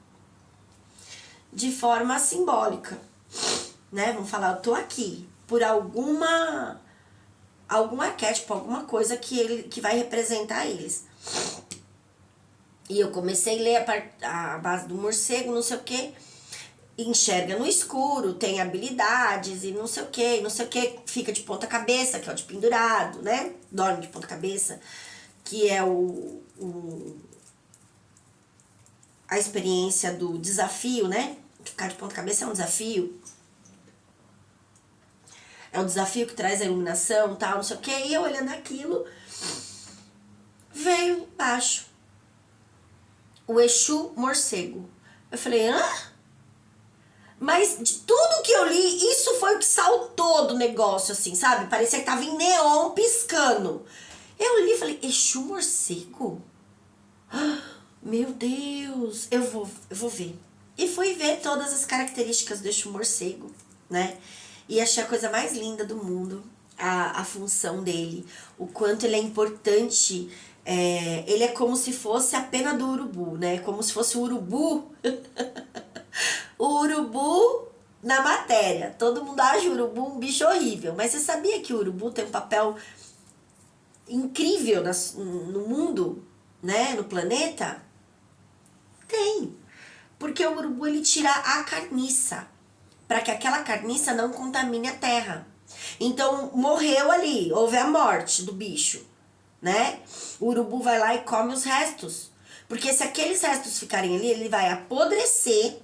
de forma simbólica, né? Vão falar, eu tô aqui, por algum arquétipo, alguma coisa que vai representar eles. E eu comecei a ler a base do morcego, não sei o que, enxerga no escuro, tem habilidades e não sei o que, fica de ponta cabeça, que é o de pendurado, né? Dorme de ponta cabeça, que é a experiência do desafio, né? Ficar de ponta cabeça é um desafio. É um desafio que traz a iluminação, tal, não sei o que. E eu olhando aquilo, veio embaixo o Exu morcego. Eu falei, hã? Mas de tudo que eu li, isso foi o que saltou do negócio, assim, sabe? Parecia que tava em neon piscando. Eu li e falei, Exu morcego? Meu Deus, eu vou ver. E fui ver todas as características do Exu morcego, né? E achei a coisa mais linda do mundo, a função dele, o quanto ele é importante. Ele é como se fosse a pena do urubu, né? Como se fosse o urubu. O urubu na matéria. Todo mundo acha o urubu um bicho horrível. Mas você sabia que o urubu tem um papel incrível no mundo, né? No planeta? Tem. Porque o urubu ele tira a carniça, para que aquela carniça não contamine a terra. Então, morreu ali, houve a morte do bicho, né? O urubu vai lá e come os restos. Porque se aqueles restos ficarem ali, ele vai apodrecer,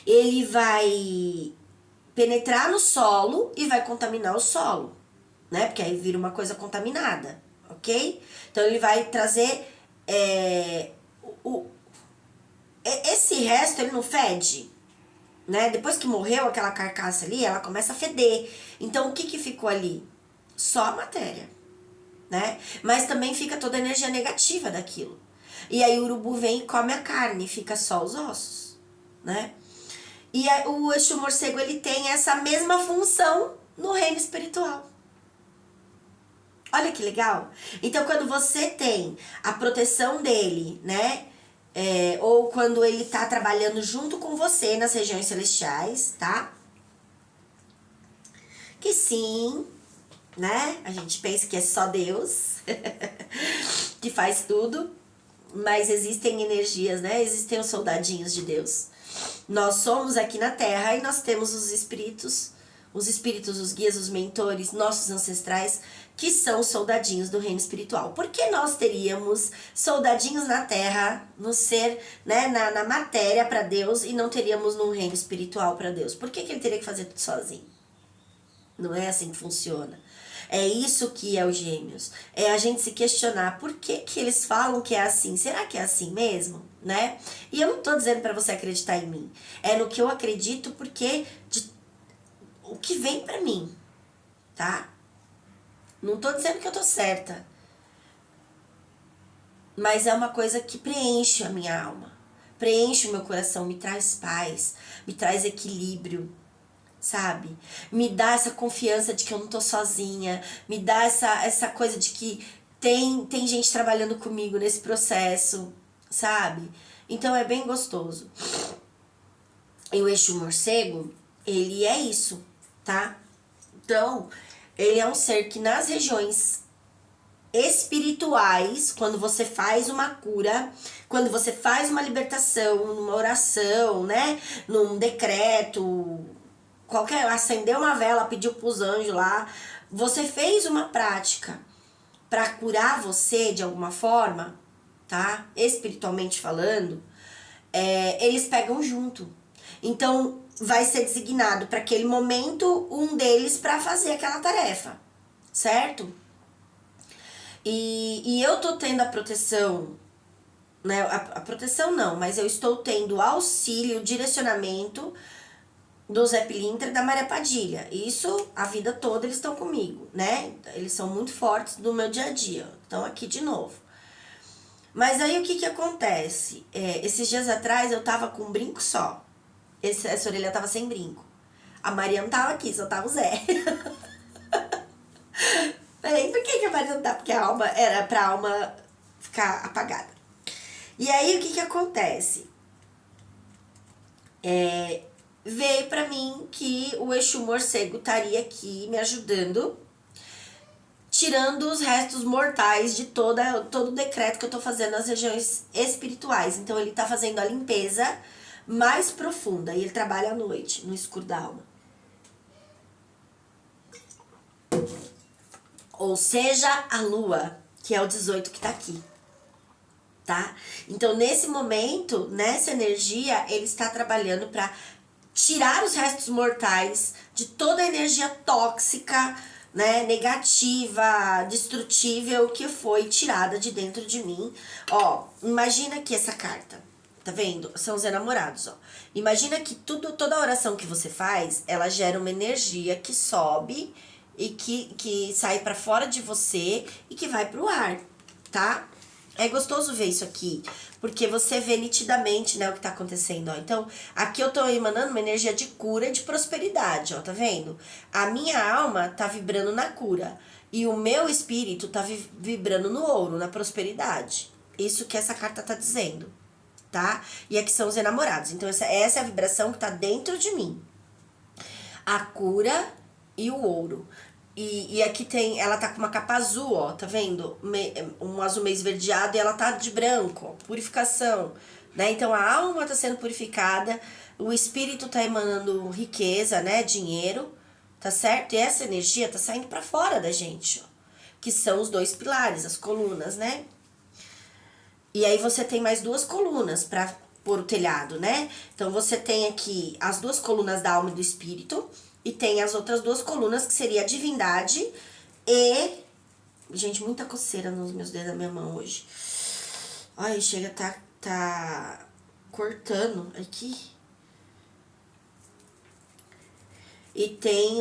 ele vai penetrar no solo e vai contaminar o solo, né? Porque aí vira uma coisa contaminada, ok? Então, ele vai trazer... esse resto, ele não fede, né? Depois que morreu aquela carcaça ali, ela começa a feder. Então, o que ficou ali? Só a matéria, né? Mas também fica toda a energia negativa daquilo. E aí o urubu vem e come a carne, fica só os ossos, né? E o Exu morcego, ele tem essa mesma função no reino espiritual. Olha que legal. Então, quando você tem a proteção dele, né? Ou quando ele tá trabalhando junto com você nas regiões celestiais, tá? Que sim, né? A gente pensa que é só Deus que faz tudo, mas existem energias, né? Existem os soldadinhos de Deus. Nós somos aqui na Terra e nós temos os espíritos, os guias, os mentores, nossos ancestrais, que são soldadinhos do reino espiritual. Por que nós teríamos soldadinhos na Terra, no ser, né, na matéria para Deus, e não teríamos no reino espiritual para Deus? Por que ele teria que fazer tudo sozinho? Não é assim que funciona. É isso que é os gêmeos. É a gente se questionar por que eles falam que é assim. Será que é assim mesmo? Né? E eu não tô dizendo para você acreditar em mim. É no que eu acredito porque o que vem para mim, tá? Não tô dizendo que eu tô certa. Mas é uma coisa que preenche a minha alma. Preenche o meu coração, me traz paz, me traz equilíbrio, sabe? Me dá essa confiança de que eu não tô sozinha, me dá essa coisa de que tem gente trabalhando comigo nesse processo, sabe? Então é bem gostoso. E o Exu morcego, ele é isso, tá? Então, ele é um ser que nas regiões espirituais, quando você faz uma cura, quando você faz uma libertação, numa oração, né? Num decreto, acendeu uma vela, pediu pros anjos lá, você fez uma prática para curar você de alguma forma, tá? Espiritualmente falando, eles pegam junto. Então, vai ser designado para aquele momento um deles para fazer aquela tarefa, certo? E eu tô tendo a proteção, né? A proteção não, mas eu estou tendo auxílio, direcionamento do Zé Pilintra e da Maria Padilha. Isso, a vida toda eles estão comigo, né? Eles são muito fortes no meu dia a dia. Estão aqui de novo. Mas aí o que acontece? Esses dias atrás eu tava com um brinco só. Essa orelha tava sem brinco. A Maria não tava aqui, só tava o Zé. Falei, por que a Maria não tá? Porque a alma era pra alma ficar apagada. E aí o que acontece? Veio pra mim que o Exu Morcego estaria aqui me ajudando, tirando os restos mortais de todo o decreto que eu tô fazendo nas regiões espirituais. Então ele tá fazendo a limpeza mais profunda e ele trabalha à noite, no escuro da alma. Ou seja, a lua, que é o 18 que tá aqui, tá? Então nesse momento, nessa energia, ele está trabalhando para tirar os restos mortais de toda a energia tóxica, né, negativa, destrutível que foi tirada de dentro de mim. Ó, imagina aqui essa carta, tá vendo? São os enamorados, ó. Imagina que toda oração que você faz, ela gera uma energia que sobe e que sai pra fora de você e que vai pro ar, tá? É gostoso ver isso aqui, porque você vê nitidamente, né, o que tá acontecendo, ó. Então, aqui eu tô emanando uma energia de cura e de prosperidade, ó, tá vendo? A minha alma tá vibrando na cura e o meu espírito tá vibrando no ouro, na prosperidade. Isso que essa carta tá dizendo, tá? E aqui são os enamorados. Então, essa é a vibração que tá dentro de mim. A cura e o ouro. E aqui tem, ela tá com uma capa azul, ó, tá vendo? Um azul meio esverdeado e ela tá de branco, ó, purificação, né? Então a alma tá sendo purificada, o espírito tá emanando riqueza, né? Dinheiro, tá certo? E essa energia tá saindo pra fora da gente, ó, que são os dois pilares, as colunas, né? E aí você tem mais duas colunas pra pôr o telhado, né? Então você tem aqui as duas colunas da alma e do espírito. E tem as outras duas colunas, que seria a divindade e... Gente, muita coceira nos meus dedos da minha mão hoje. Ai, chega, tá cortando aqui. E tem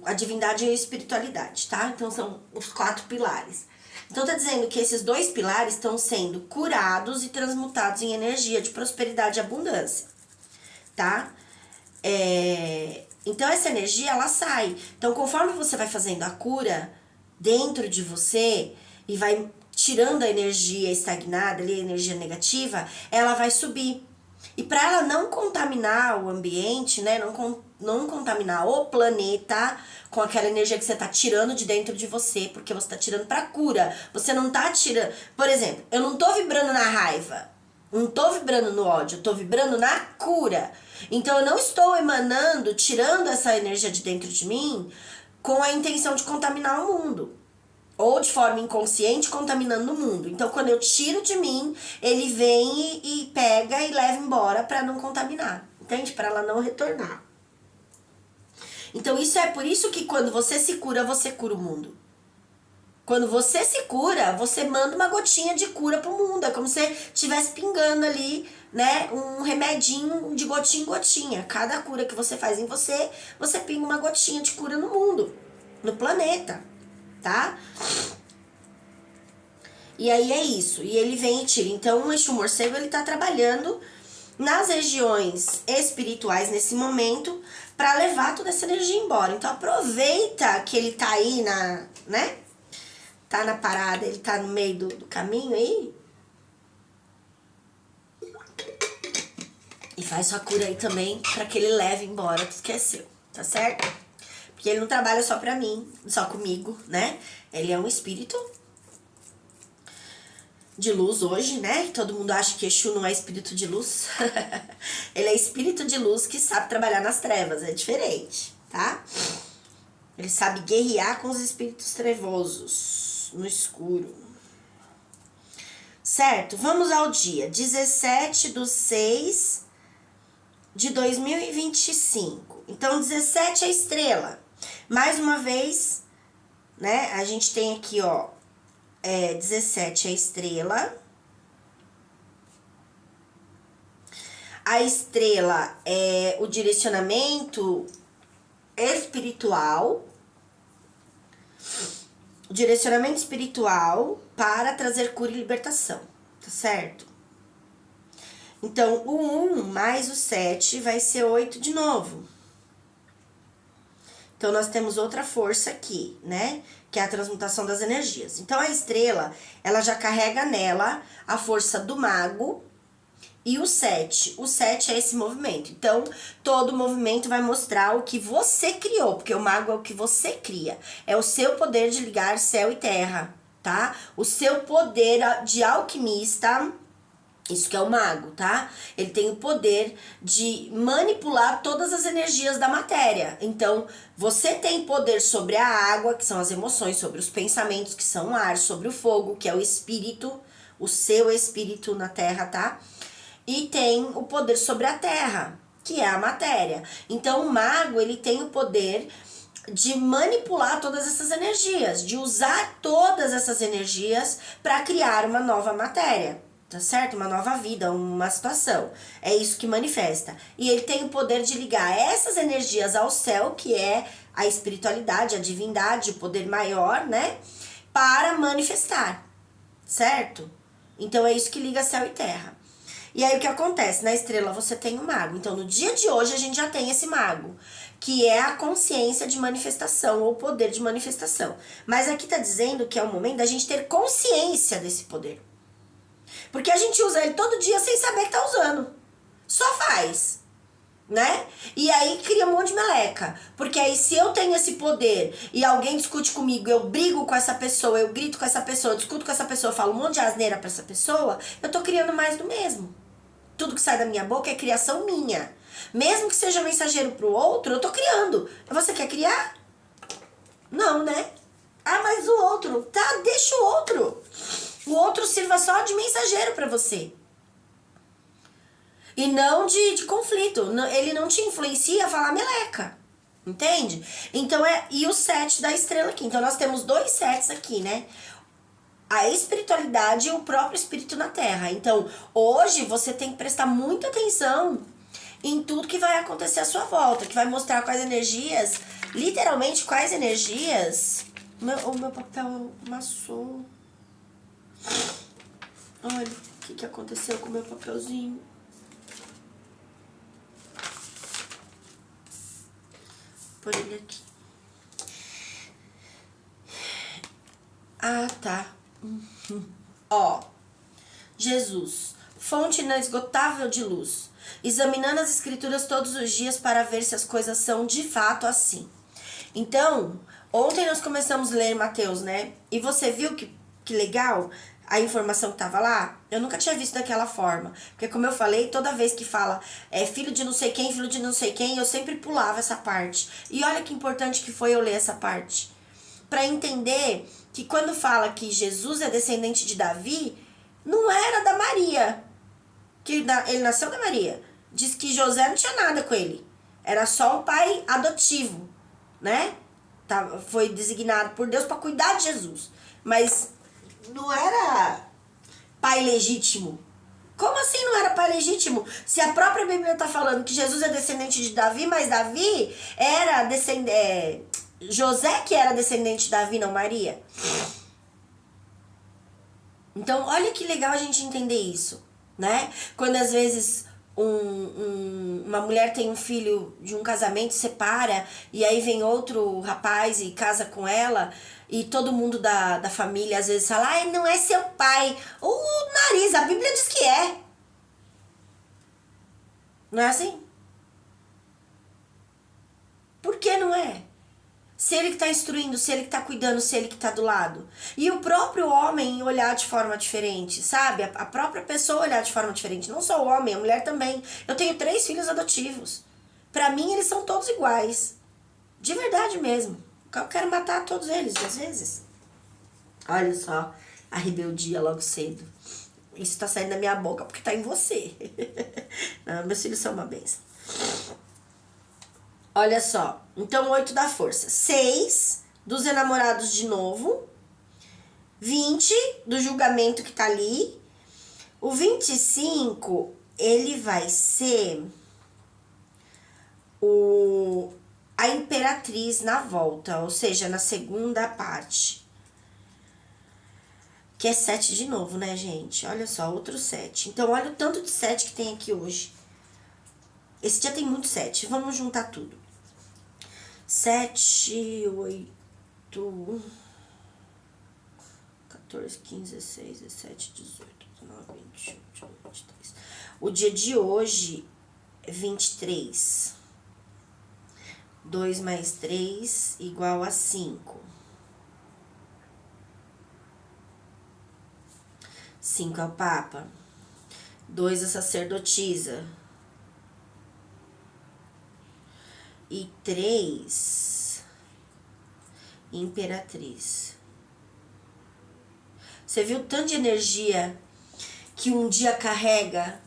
a divindade e a espiritualidade, tá? Então são os 4 pilares. Então tá dizendo que esses 2 pilares estão sendo curados e transmutados em energia de prosperidade e abundância, tá? Então essa energia, ela sai. Então conforme você vai fazendo a cura dentro de você e vai tirando a energia estagnada ali, a energia negativa, ela vai subir. E para ela não contaminar o ambiente, né, não contaminar o planeta com aquela energia que você tá tirando de dentro de você, porque você tá tirando pra cura. Você não tá tirando... Por exemplo, eu não tô vibrando na raiva, não tô vibrando no ódio, eu tô vibrando na cura. Então eu não estou emanando, tirando essa energia de dentro de mim com a intenção de contaminar o mundo. Ou de forma inconsciente, contaminando o mundo. Então quando eu tiro de mim, ele vem e pega e leva embora para não contaminar. Entende? Para ela não retornar. Então isso é por isso que quando você se cura, você cura o mundo. Quando você se cura, você manda uma gotinha de cura pro mundo. É como se estivesse pingando ali, né, um remedinho de gotinha em gotinha. Cada cura que você faz em você, você pinga uma gotinha de cura no mundo, no planeta, tá? E aí é isso. E ele vem e tira. Então o Exu Morcego, ele tá trabalhando nas regiões espirituais nesse momento para levar toda essa energia embora. Então aproveita que ele tá aí né? Tá na parada, ele tá no meio do caminho aí. E faz sua cura aí também pra que ele leve embora tudo que é seu, tá certo? Porque ele não trabalha só pra mim, só comigo, né? Ele é um espírito de luz hoje, né? Todo mundo acha que Exu não é espírito de luz. Ele é espírito de luz que sabe trabalhar nas trevas, é diferente, tá? Ele sabe guerrear com os espíritos trevosos no escuro. Certo? Vamos ao dia 17/6 de 2025. Então, 17 é a estrela. Mais uma vez, né? A gente tem aqui, ó, 17 é a estrela. A estrela é o direcionamento espiritual. O direcionamento espiritual para trazer cura e libertação, tá certo? Então, o 1 mais o 7 vai ser 8 de novo. Então, nós temos outra força aqui, né? Que é a transmutação das energias. Então, a estrela, ela já carrega nela a força do mago e o 7. O 7 é esse movimento. Então, todo movimento vai mostrar o que você criou, porque o mago é o que você cria. É o seu poder de ligar céu e terra, tá? O seu poder de alquimista. Isso que é o mago, tá? Ele tem o poder de manipular todas as energias da matéria. Então, você tem poder sobre a água, que são as emoções, sobre os pensamentos, que são o ar, sobre o fogo, que é o espírito, o seu espírito na terra, tá? E tem o poder sobre a terra, que é a matéria. Então, o mago, ele tem o poder de manipular todas essas energias, de usar todas essas energias para criar uma nova matéria. Tá certo? Uma nova vida, uma situação. É isso que manifesta. E ele tem o poder de ligar essas energias ao céu, que é a espiritualidade, a divindade, o poder maior, né? Para manifestar. Certo? Então é isso que liga céu e terra. E aí o que acontece? Na estrela você tem o mago. Então no dia de hoje a gente já tem esse mago, que é a consciência de manifestação ou poder de manifestação. Mas aqui tá dizendo que é o momento da gente ter consciência desse poder. Porque a gente usa ele todo dia sem saber que tá usando. Só faz, né? E aí cria um monte de meleca. Porque aí se eu tenho esse poder e alguém discute comigo, eu brigo com essa pessoa, eu grito com essa pessoa, eu discuto com essa pessoa, eu falo um monte de asneira pra essa pessoa, eu tô criando mais do mesmo. Tudo que sai da minha boca é criação minha. Mesmo que seja mensageiro pro outro, eu tô criando. Você quer criar? Não, né? Ah, mas o outro. Tá, deixa o outro. O outro sirva só de mensageiro para você. E não de conflito. Ele não te influencia a falar meleca. Entende? Então e o 7 da estrela aqui. Então nós temos 2 sets aqui, né? A espiritualidade e o próprio espírito na Terra. Então, hoje você tem que prestar muita atenção em tudo que vai acontecer à sua volta, que vai mostrar quais energias, literalmente quais energias. O meu papel amassou. Olha o que aconteceu com o meu papelzinho. Vou pôr ele aqui. Ah, tá. Ó, Jesus, fonte inesgotável de luz, examinando as escrituras todos os dias para ver se as coisas são de fato assim. Então, ontem nós começamos a ler Mateus, né? E você viu que legal a informação que tava lá? Eu nunca tinha visto daquela forma. Porque como eu falei, toda vez que fala filho de não sei quem, filho de não sei quem, eu sempre pulava essa parte. E olha que importante que foi eu ler essa parte. Para entender que quando fala que Jesus é descendente de Davi, não era da Maria. Que ele nasceu da Maria. Diz que José não tinha nada com ele. Era só um pai adotivo, né? Foi designado por Deus para cuidar de Jesus. Mas não era pai legítimo. Como assim não era pai legítimo? Se a própria Bíblia está falando que Jesus é descendente de Davi, mas Davi era descendente... José que era descendente de Davi, não Maria. Então, olha que legal a gente entender isso, né? Quando às vezes uma mulher tem um filho de um casamento, separa, e aí vem outro rapaz e casa com ela, e todo mundo da família às vezes fala, ai, não é seu pai. O nariz, a Bíblia diz que é. Não é assim? Por que não é? Se ele que está instruindo, se ele que está cuidando, se ele que está do lado. E o próprio homem olhar de forma diferente, sabe? A própria pessoa olhar de forma diferente. Não só o homem, a mulher também. Eu tenho 3 filhos adotivos. Pra mim, eles são todos iguais. De verdade mesmo. Eu quero matar todos eles, às vezes. Olha só, a rebeldia logo cedo. Isso tá saindo da minha boca porque tá em você. Não, meus filhos são uma bênção. Olha só. Então, 8 da força. 6 dos enamorados de novo. 20 do julgamento que tá ali. O 25, ele vai ser a imperatriz na volta, ou seja, na segunda parte. Que é 7 de novo, né, gente? Olha só, outro 7. Então, olha o tanto de 7 que tem aqui hoje. Esse dia tem muito 7. Vamos juntar tudo. 7, 8, 14, 15, 16, 17, 18, 19, 20, 21, 23. O dia de hoje é 23. 2 mais 3 igual a 5. 5 é o Papa. 2 a sacerdotisa. E 3, imperatriz. Você viu o tanto de energia que um dia carrega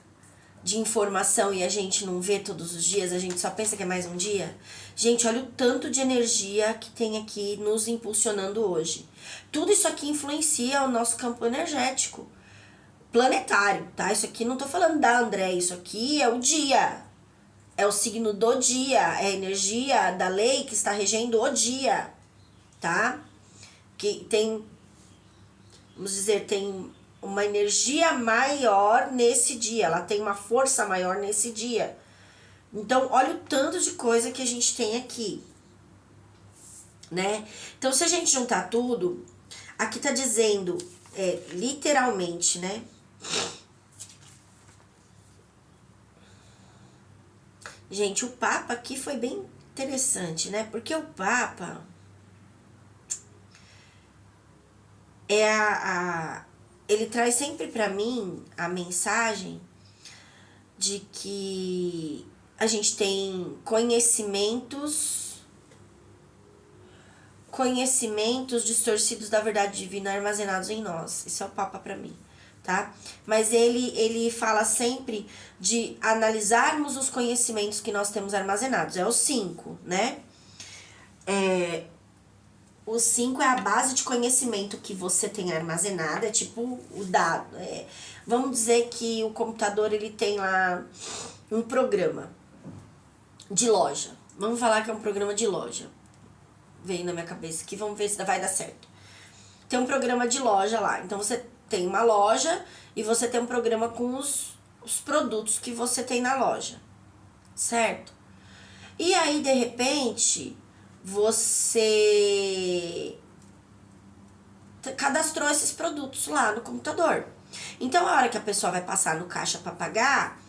de informação e a gente não vê todos os dias? A gente só pensa que é mais um dia? Gente, olha o tanto de energia que tem aqui nos impulsionando hoje. Tudo isso aqui influencia o nosso campo energético planetário, tá? Isso aqui não tô falando da André, isso aqui é o dia. É o signo do dia, é a energia da lei que está regendo o dia, tá? Que tem, vamos dizer, tem uma energia maior nesse dia, ela tem uma força maior nesse dia. Então, olha o tanto de coisa que a gente tem aqui, né? Então, se a gente juntar tudo, aqui tá dizendo, literalmente, né? Gente, o Papa aqui foi bem interessante, né? Porque o Papa é ele traz sempre pra mim a mensagem de que a gente tem conhecimentos distorcidos da verdade divina armazenados em nós. Isso é o Papa pra mim, tá? Mas ele fala sempre de analisarmos os conhecimentos que nós temos armazenados. É o 5, né? O 5 é a base de conhecimento que você tem armazenado, é tipo o dado. Vamos dizer que o computador ele tem lá um programa de loja. Vamos falar que é um programa de loja. Veio na minha cabeça aqui, vamos ver se vai dar certo. Tem um programa de loja lá. Então você tem uma loja e você tem um programa com os produtos que você tem na loja, certo? E aí, de repente, você cadastrou esses produtos lá no computador. Então, a hora que a pessoa vai passar no caixa para pagar,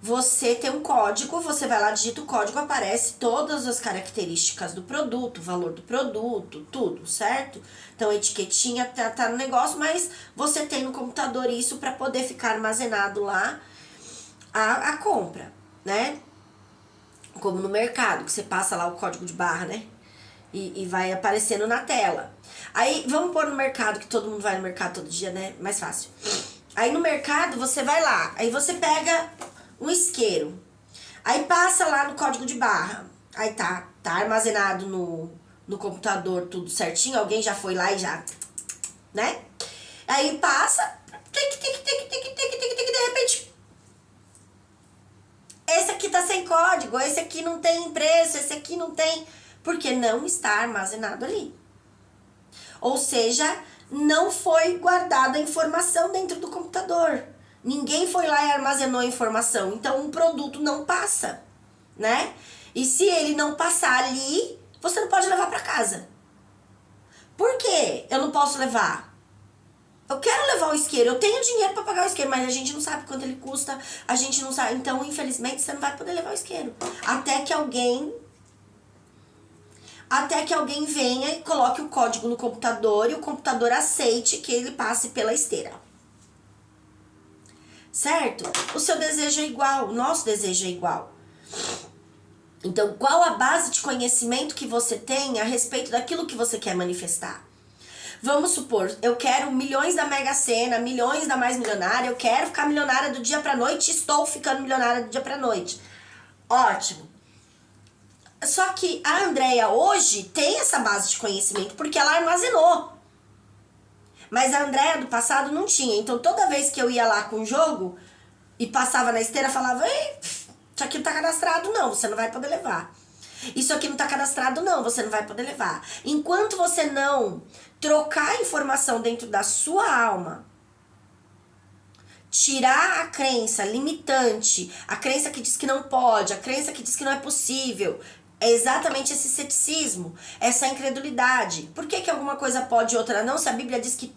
você tem um código, você vai lá, digita o código, aparece todas as características do produto, o valor do produto, tudo, certo? Então, a etiquetinha tá no negócio, mas você tem no computador isso para poder ficar armazenado lá a compra, né? Como no mercado, que você passa lá o código de barra, né? E vai aparecendo na tela. Aí, vamos pôr no mercado, que todo mundo vai no mercado todo dia, né? Mais fácil. Aí, no mercado, você vai lá. Aí, você pega um isqueiro. Aí, passa lá no código de barra. Aí, tá armazenado no computador tudo certinho. Alguém já foi lá e já... Né? Aí, passa... De repente... Esse aqui tá sem código, esse aqui não tem preço, esse aqui não tem... Porque não está armazenado ali. Ou seja, não foi guardada a informação dentro do computador. Ninguém foi lá e armazenou a informação. Então, um produto não passa, né? E se ele não passar ali, você não pode levar para casa. Por quê? Eu não posso levar? Eu quero levar o isqueiro, eu tenho dinheiro para pagar o isqueiro, mas a gente não sabe quanto ele custa, a gente não sabe. Então, infelizmente, você não vai poder levar o isqueiro. Até que alguém venha e coloque o código no computador e o computador aceite que ele passe pela esteira. Certo? O seu desejo é igual, o nosso desejo é igual. Então, qual a base de conhecimento que você tem a respeito daquilo que você quer manifestar? Vamos supor, eu quero milhões da Mega Sena, milhões da Mais Milionária, eu quero ficar milionária do dia pra noite, estou ficando milionária do dia pra noite. Ótimo. Só que a Andrea hoje tem essa base de conhecimento porque ela armazenou. Mas a Andrea do passado não tinha. Então toda vez que eu ia lá com o jogo e passava na esteira, falava: ei, isso aqui não tá cadastrado, não, você não vai poder levar. Isso aqui não tá cadastrado, não, você não vai poder levar. Enquanto você não trocar a informação dentro da sua alma, tirar a crença limitante, a crença que diz que não pode, a crença que diz que não é possível, é exatamente esse ceticismo, essa incredulidade. Por que alguma coisa pode e outra não? Se a Bíblia diz que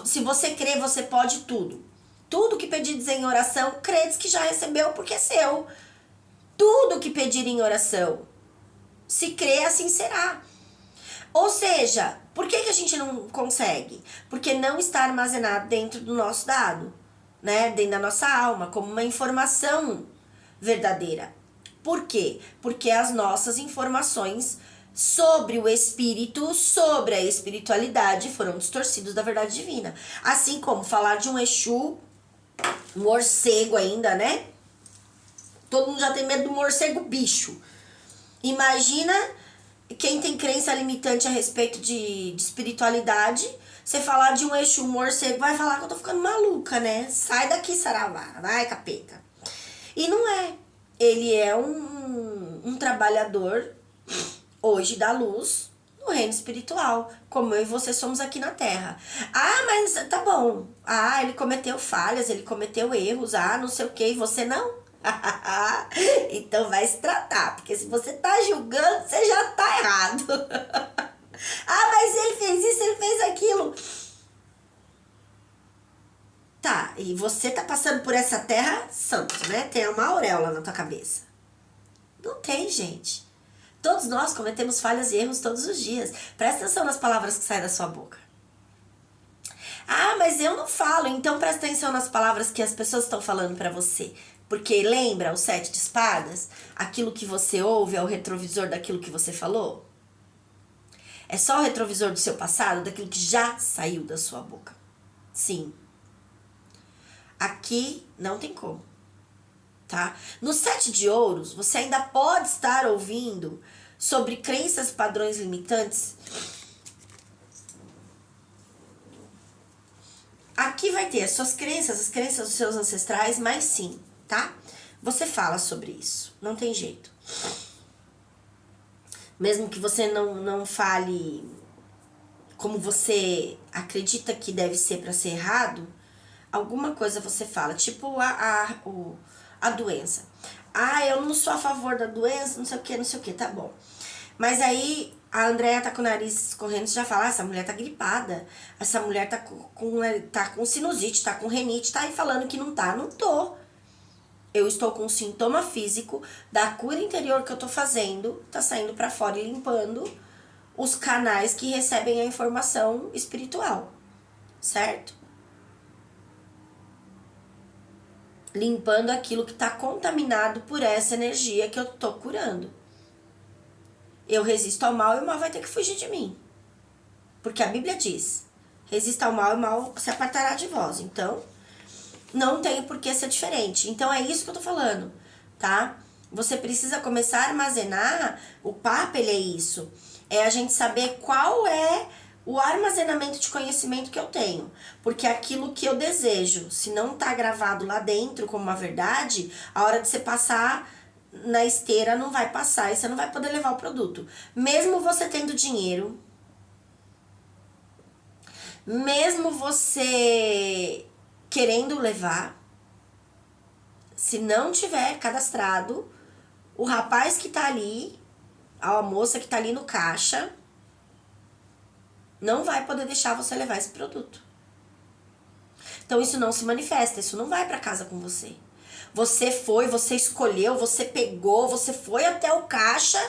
se você crê, você pode tudo. Tudo que pedirdes em oração, credes que já recebeu porque é seu. Tudo que pedir em oração, se crê, assim será. Ou seja, por que a gente não consegue? Porque não está armazenado dentro do nosso dado, né? Dentro da nossa alma, como uma informação verdadeira. Por quê? Porque as nossas informações sobre o espírito, sobre a espiritualidade foram distorcidos da verdade divina. Assim como falar de um Exu, um morcego ainda, né? Todo mundo já tem medo do morcego bicho. Imagina quem tem crença limitante a respeito de espiritualidade. Você falar de um Exu, um morcego, vai falar que eu tô ficando maluca, né? Sai daqui, saravá, vai, capeta. E não é. Ele é um trabalhador hoje da luz no reino espiritual, como eu e você somos aqui na Terra. Ah, mas tá bom. Ah, ele cometeu falhas, ele cometeu erros, não sei o que, e você não? Então vai se tratar, porque se você tá julgando, você já tá errado. Mas ele fez isso, ele fez aquilo. Tá, e você tá passando por essa terra santo, né? Tem uma auréola na tua cabeça. Não tem, gente. Todos nós cometemos falhas e erros todos os dias. Presta atenção nas palavras que saem da sua boca. Mas eu não falo. Então presta atenção nas palavras que as pessoas estão falando pra você. Porque lembra o 7 de espadas? Aquilo que você ouve é o retrovisor daquilo que você falou? É só o retrovisor do seu passado, daquilo que já saiu da sua boca. Sim. Aqui não tem como. Tá? No 7 de ouros, você ainda pode estar ouvindo sobre crenças, padrões limitantes. Aqui vai ter as suas crenças, as crenças dos seus ancestrais, mas sim, tá? Você fala sobre isso, não tem jeito. Mesmo que você não fale como você acredita que deve ser para ser errado, alguma coisa você fala, tipo a doença. Eu não sou a favor da doença, não sei o que, tá bom. Mas aí a Andrea tá com o nariz escorrendo, você já fala, essa mulher tá gripada, essa mulher tá com sinusite, tá com renite, tá aí falando que não tá. Não tô. Eu estou com um sintoma físico da cura interior que eu tô fazendo, tá saindo pra fora e limpando os canais que recebem a informação espiritual, certo? Limpando aquilo que está contaminado por essa energia que eu tô curando. Eu resisto ao mal e o mal vai ter que fugir de mim. Porque a Bíblia diz, resista ao mal e o mal se apartará de vós. Então, não tem por que ser diferente. Então, é isso que eu tô falando, tá? Você precisa começar a armazenar, o papo ele é isso. É a gente saber qual é o armazenamento de conhecimento que eu tenho. Porque aquilo que eu desejo, se não tá gravado lá dentro como uma verdade, a hora de você passar na esteira não vai passar e você não vai poder levar o produto. Mesmo você tendo dinheiro, mesmo você querendo levar, se não tiver cadastrado, o rapaz que tá ali, a moça que tá ali no caixa, não vai poder deixar você levar esse produto. Então isso não se manifesta, isso não vai para casa com você. Você foi, você escolheu, você pegou, você foi até o caixa,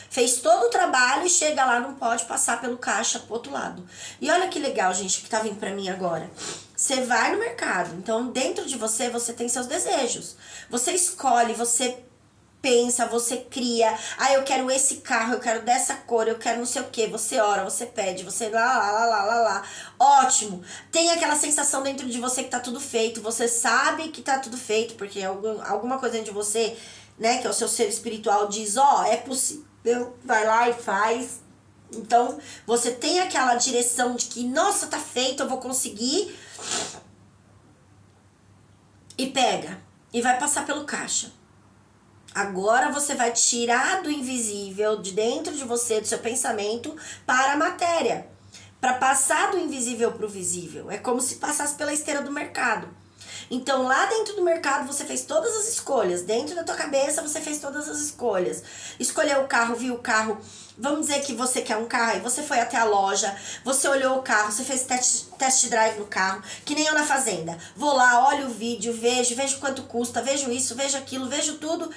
fez todo o trabalho e chega lá, não pode passar pelo caixa pro outro lado. E olha que legal, gente, que tá vindo pra mim agora. Você vai no mercado, então dentro de você, você tem seus desejos. Você escolhe, você pensa, você cria. Eu quero esse carro, eu quero dessa cor, eu quero não sei o que. Você ora, você pede, você lá. Ótimo. Tem aquela sensação dentro de você que tá tudo feito. Você sabe que tá tudo feito, porque alguma coisa dentro de você né, que é o seu ser espiritual, diz, ó, é possível, vai lá e faz. Então, você tem aquela direção de que, nossa, tá feito, eu vou conseguir. E pega, e vai passar pelo caixa. Agora você vai tirar do invisível, de dentro de você, do seu pensamento, para a matéria. Para passar do invisível para o visível. É como se passasse pela esteira do mercado. Então, lá dentro do mercado, você fez todas as escolhas. Dentro da tua cabeça, você fez todas as escolhas. Escolheu o carro, viu o carro. Vamos dizer que você quer um carro, e você foi até a loja, você olhou o carro, você fez test drive no carro, que nem eu na fazenda. Vou lá, olho o vídeo, vejo quanto custa, vejo isso, vejo aquilo, vejo tudo.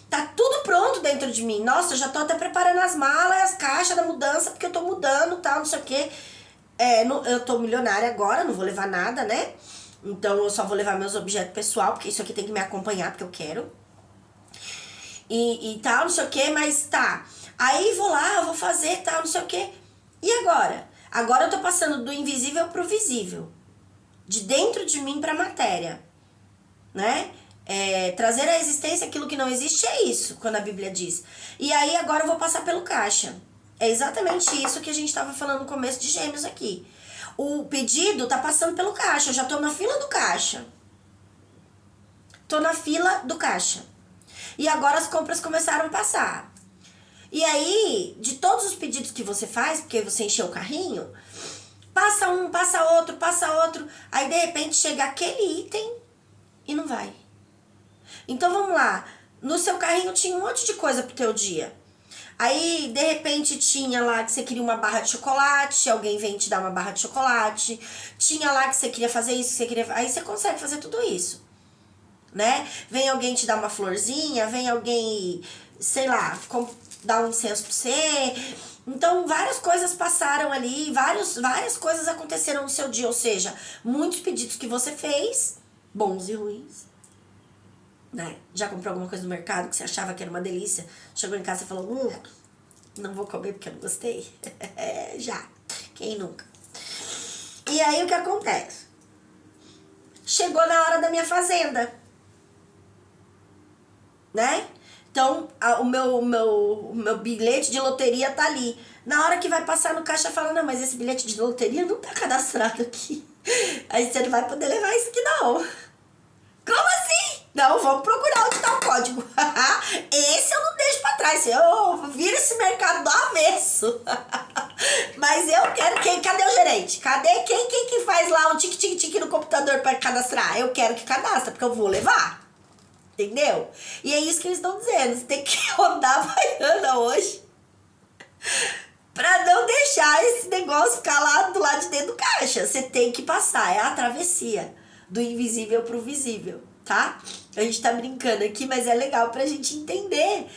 Tá tudo pronto dentro de mim. Nossa, eu já tô até preparando as malas, as caixas da mudança, porque eu tô mudando, tal, não sei o quê. Eu tô milionária agora, não vou levar nada, né? Então eu só vou levar meus objetos pessoal, porque isso aqui tem que me acompanhar, porque eu quero. E tal, não sei o quê, mas tá. Aí vou lá, eu vou fazer, tal, não sei o quê. E agora? Agora eu tô passando do invisível pro visível. De dentro de mim pra matéria. Né? Trazer à existência aquilo que não existe é isso, quando a Bíblia diz. E aí agora eu vou passar pelo caixa. É exatamente isso que a gente estava falando no começo de Gêmeos aqui. O pedido tá passando pelo caixa, eu já tô na fila do caixa. Tô na fila do caixa. E agora as compras começaram a passar. E aí, de todos os pedidos que você faz, porque você encheu o carrinho, passa um, passa outro, aí de repente chega aquele item e não vai. Então vamos lá, no seu carrinho tinha um monte de coisa pro teu dia. Aí de repente tinha lá que você queria uma barra de chocolate, alguém vem te dar uma barra de chocolate. Tinha lá que você queria fazer isso, que você queria... Aí você consegue fazer tudo isso, né? Vem alguém te dar uma florzinha, vem alguém, sei lá, dar um incenso pra você. Então várias coisas passaram ali, várias coisas aconteceram no seu dia. Ou seja, muitos pedidos que você fez, bons e ruins, né? Já comprou alguma coisa no mercado que você achava que era uma delícia, chegou em casa e falou, não vou comer porque eu não gostei. Já, quem nunca? E aí o que acontece? Chegou na hora da minha fazenda, né? Então o meu bilhete de loteria tá ali. Na hora que vai passar no caixa, fala, não, mas esse bilhete de loteria não tá cadastrado aqui. Aí você não vai poder levar isso aqui não. Como assim? Não, vamos procurar onde tá o código. Esse eu não deixo pra trás. Eu viro esse mercado do avesso. Mas eu quero quem? Cadê o gerente? Cadê quem que faz lá o tique-tique-tique no computador pra cadastrar? Eu quero que cadastre, porque eu vou levar. Entendeu? E é isso que eles estão dizendo. Você tem que rodar a Havaiana hoje pra não deixar esse negócio ficar lá do lado de dentro do caixa. Você tem que passar. É a travessia do invisível pro visível, tá? A gente tá brincando aqui, mas é legal pra gente entender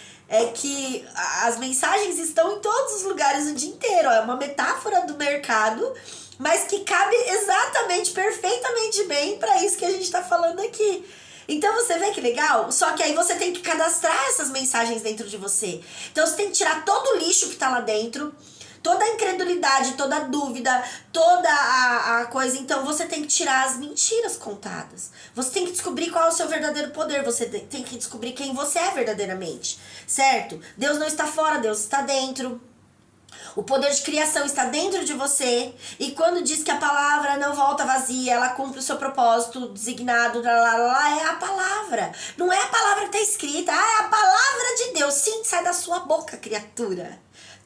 que as mensagens estão em todos os lugares o dia inteiro. É uma metáfora do mercado, mas que cabe exatamente, perfeitamente bem pra isso que a gente tá falando aqui. Então você vê que legal? Só que aí você tem que cadastrar essas mensagens dentro de você. Então você tem que tirar todo o lixo que tá lá dentro, toda a incredulidade, toda a dúvida, toda a coisa. Então você tem que tirar as mentiras contadas. Você tem que descobrir qual é o seu verdadeiro poder. Você tem que descobrir quem você é verdadeiramente, certo? Deus não está fora, Deus está dentro. O poder de criação está dentro de você. E quando diz que a palavra não volta vazia, ela cumpre o seu propósito designado, é a palavra. Não é a palavra que está escrita, é a palavra de Deus. Sim, sai da sua boca, criatura.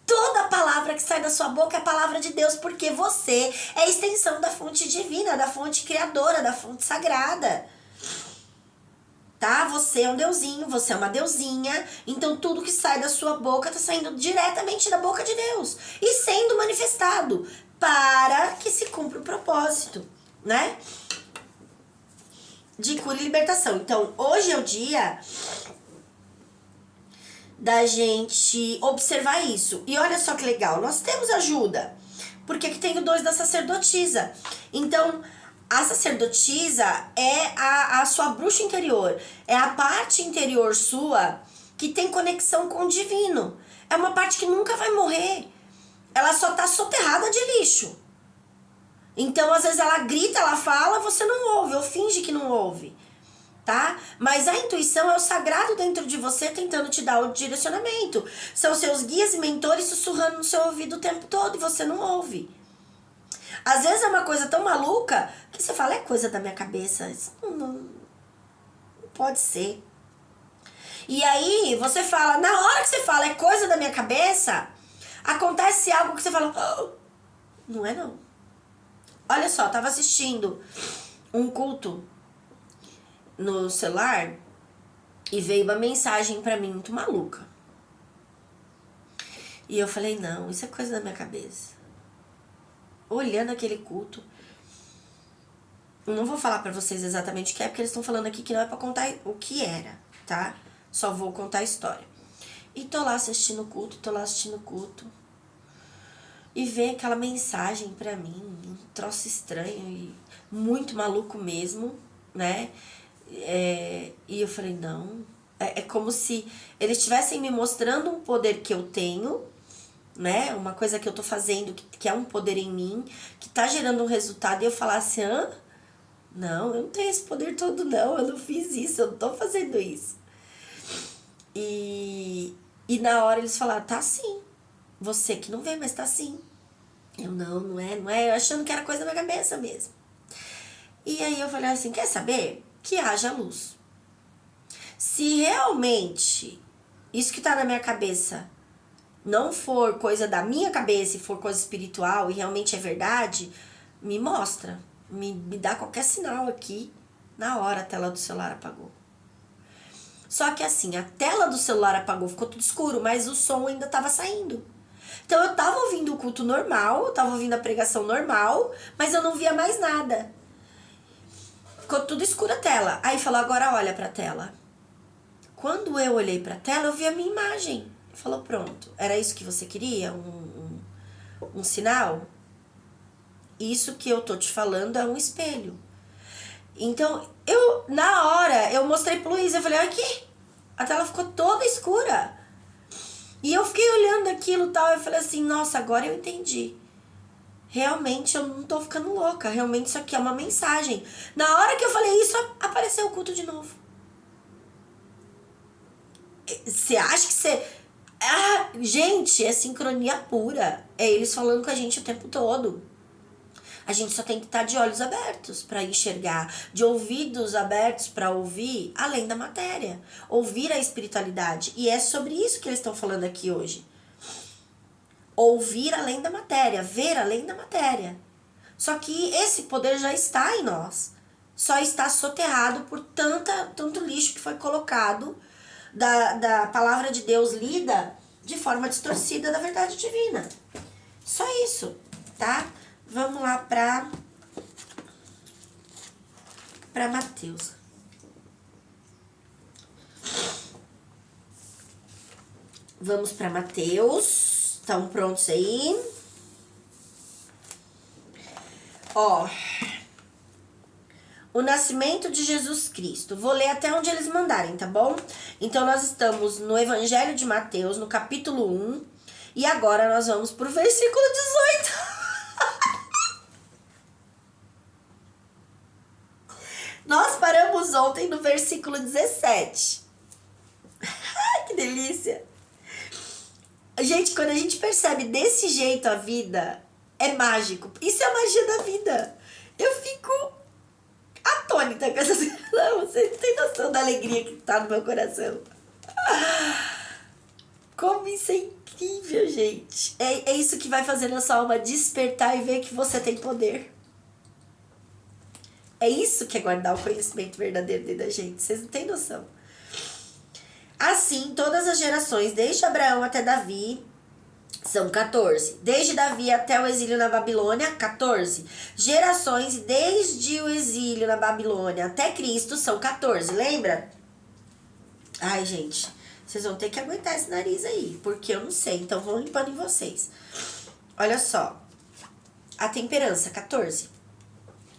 Toda palavra que sai da sua boca é a palavra de Deus, porque você é a extensão da fonte divina, da fonte criadora, da fonte sagrada. Tá? Você é um deusinho, você é uma deusinha, então tudo que sai da sua boca está saindo diretamente da boca de Deus e sendo manifestado para que se cumpra o propósito, né? De cura e libertação. Então, hoje é o dia da gente observar isso. E olha só que legal, nós temos ajuda, porque aqui tem o 2 da sacerdotisa. Então, a sacerdotisa é a sua bruxa interior, é a parte interior sua que tem conexão com o divino. É uma parte que nunca vai morrer, ela só tá soterrada de lixo. Então, às vezes ela grita, ela fala, você não ouve, ou finge que não ouve. tá? Mas a intuição é o sagrado dentro de você tentando te dar o direcionamento. São seus guias e mentores sussurrando no seu ouvido o tempo todo e você não ouve. Às vezes é uma coisa tão maluca que você fala, é coisa da minha cabeça. Isso não pode ser. E aí você fala, na hora que você fala é coisa da minha cabeça, acontece algo que você fala, oh, não é não. Olha só, tava assistindo um culto no celular e veio uma mensagem pra mim muito maluca. E eu falei, não, isso é coisa da minha cabeça. Olhando aquele culto, não vou falar pra vocês exatamente o que é, porque eles estão falando aqui que não é pra contar o que era, tá? Só vou contar a história. E tô lá assistindo o culto. E vem aquela mensagem pra mim, um troço estranho e muito maluco mesmo, né? E eu falei, não. É como se eles estivessem me mostrando um poder que eu tenho, né? Uma coisa que eu tô fazendo, que é um poder em mim, que tá gerando um resultado, e eu falasse, não, eu não tenho esse poder todo não, eu não fiz isso, eu não tô fazendo isso. E na hora eles falaram, tá sim. Você que não vê, mas tá sim. Eu, não é, eu achando que era coisa na cabeça mesmo. E aí eu falei assim, quer saber? Que haja luz. Se realmente isso que tá na minha cabeça não for coisa da minha cabeça e for coisa espiritual e realmente é verdade, me mostra. Me dá qualquer sinal aqui. Na hora a tela do celular apagou. Só que assim, a tela do celular apagou, ficou tudo escuro, mas o som ainda tava saindo. Então eu tava ouvindo o culto normal, eu tava ouvindo a pregação normal, mas eu não via mais nada. Ficou tudo escuro a tela. Aí falou, agora olha pra tela. Quando eu olhei pra tela, eu vi a minha imagem. Falou, pronto, era isso que você queria? Um sinal? Isso que eu tô te falando é um espelho. Então, na hora, eu mostrei pro Luiz, eu falei, olha aqui, a tela ficou toda escura. E eu fiquei olhando aquilo e tal, eu falei assim, nossa, agora eu entendi. Realmente eu não tô ficando louca, realmente isso aqui é uma mensagem. Na hora que eu falei isso, apareceu o culto de novo. Você acha que você... gente, é sincronia pura. É eles falando com a gente o tempo todo. A gente só tem que estar de olhos abertos para enxergar, de ouvidos abertos para ouvir além da matéria, ouvir a espiritualidade. E é sobre isso que eles estão falando aqui hoje. Ouvir além da matéria, ver além da matéria. Só que esse poder já está em nós. Só está soterrado por tanto lixo que foi colocado da palavra de Deus lida de forma distorcida da verdade divina. Só isso, tá? Vamos lá para Mateus. Vamos para Mateus. Estão prontos aí? Ó. O nascimento de Jesus Cristo. Vou ler até onde eles mandarem, tá bom? Então, nós estamos no Evangelho de Mateus, no capítulo 1. E agora nós vamos pro versículo 18. Nós paramos ontem no versículo 17. Ai, que delícia! Gente, quando a gente percebe desse jeito a vida, é mágico. Isso é a magia da vida. Eu fico atônita com essas... Não, você não tem noção da alegria que tá no meu coração. Como isso é incrível, gente. É isso que vai fazer a sua alma despertar e ver que você tem poder. É isso que é guardar o conhecimento verdadeiro dentro da gente. Vocês não têm noção. Assim, todas as gerações, desde Abraão até Davi, são 14. Desde Davi até o exílio na Babilônia, 14. Gerações desde o exílio na Babilônia até Cristo são 14. Lembra? Ai, gente, vocês vão ter que aguentar esse nariz aí, porque eu não sei. Então, vão limpando em vocês. Olha só. A temperança, 14.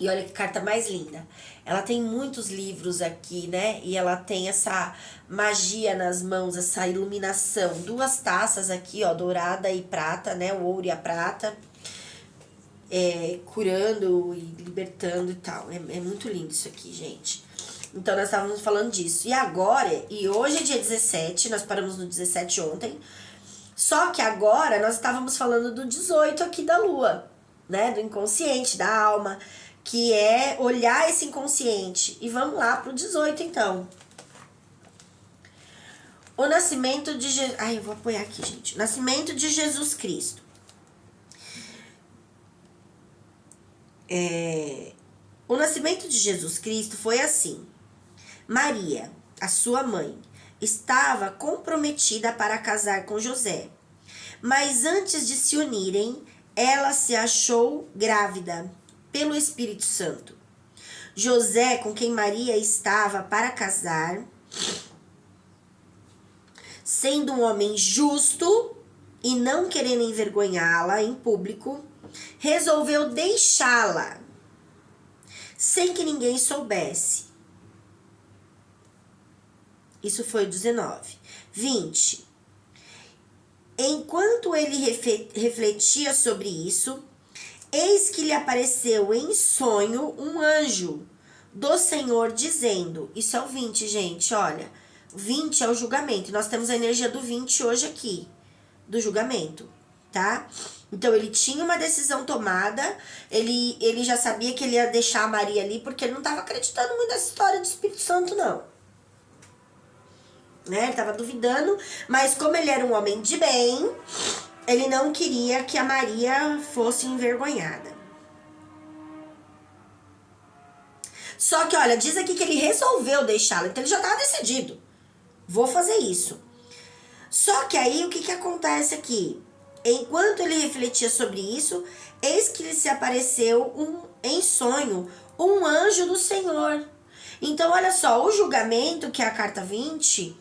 E olha que carta mais linda. Ela tem muitos livros aqui, né? E ela tem essa magia nas mãos, essa iluminação. 2 taças aqui, ó, dourada e prata, né? O ouro e a prata. Curando e libertando e tal. É muito lindo isso aqui, gente. Então, nós estávamos falando disso. E agora, e hoje é dia 17, nós paramos no 17 ontem. Só que agora nós estávamos falando do 18 aqui da lua, né? Do inconsciente, da alma, que é olhar esse inconsciente. E vamos lá pro 18 então. O nascimento de Jesus. Ai, eu vou apoiar aqui, gente. Nascimento de Jesus Cristo. O nascimento de Jesus Cristo foi assim. Maria, a sua mãe, estava comprometida para casar com José. Mas antes de se unirem, ela se achou grávida pelo Espírito Santo. José, com quem Maria estava para casar, sendo um homem justo e não querendo envergonhá-la em público, resolveu deixá-la sem que ninguém soubesse. Isso foi o 19. 20. Enquanto ele refletia sobre isso, eis que lhe apareceu em sonho um anjo do Senhor dizendo... Isso é o 20, gente, olha. 20 é o julgamento. Nós temos a energia do 20 hoje aqui, do julgamento, tá? Então, ele tinha uma decisão tomada, ele já sabia que ele ia deixar a Maria ali, porque ele não estava acreditando muito nessa história do Espírito Santo, não. Né? Ele estava duvidando, mas como ele era um homem de bem, ele não queria que a Maria fosse envergonhada. Só que, olha, diz aqui que ele resolveu deixá-la, então ele já estava decidido. Vou fazer isso. Só que aí, o que acontece aqui? Enquanto ele refletia sobre isso, eis que lhe se apareceu em sonho um anjo do Senhor. Então, olha só, o julgamento, que é a carta 20,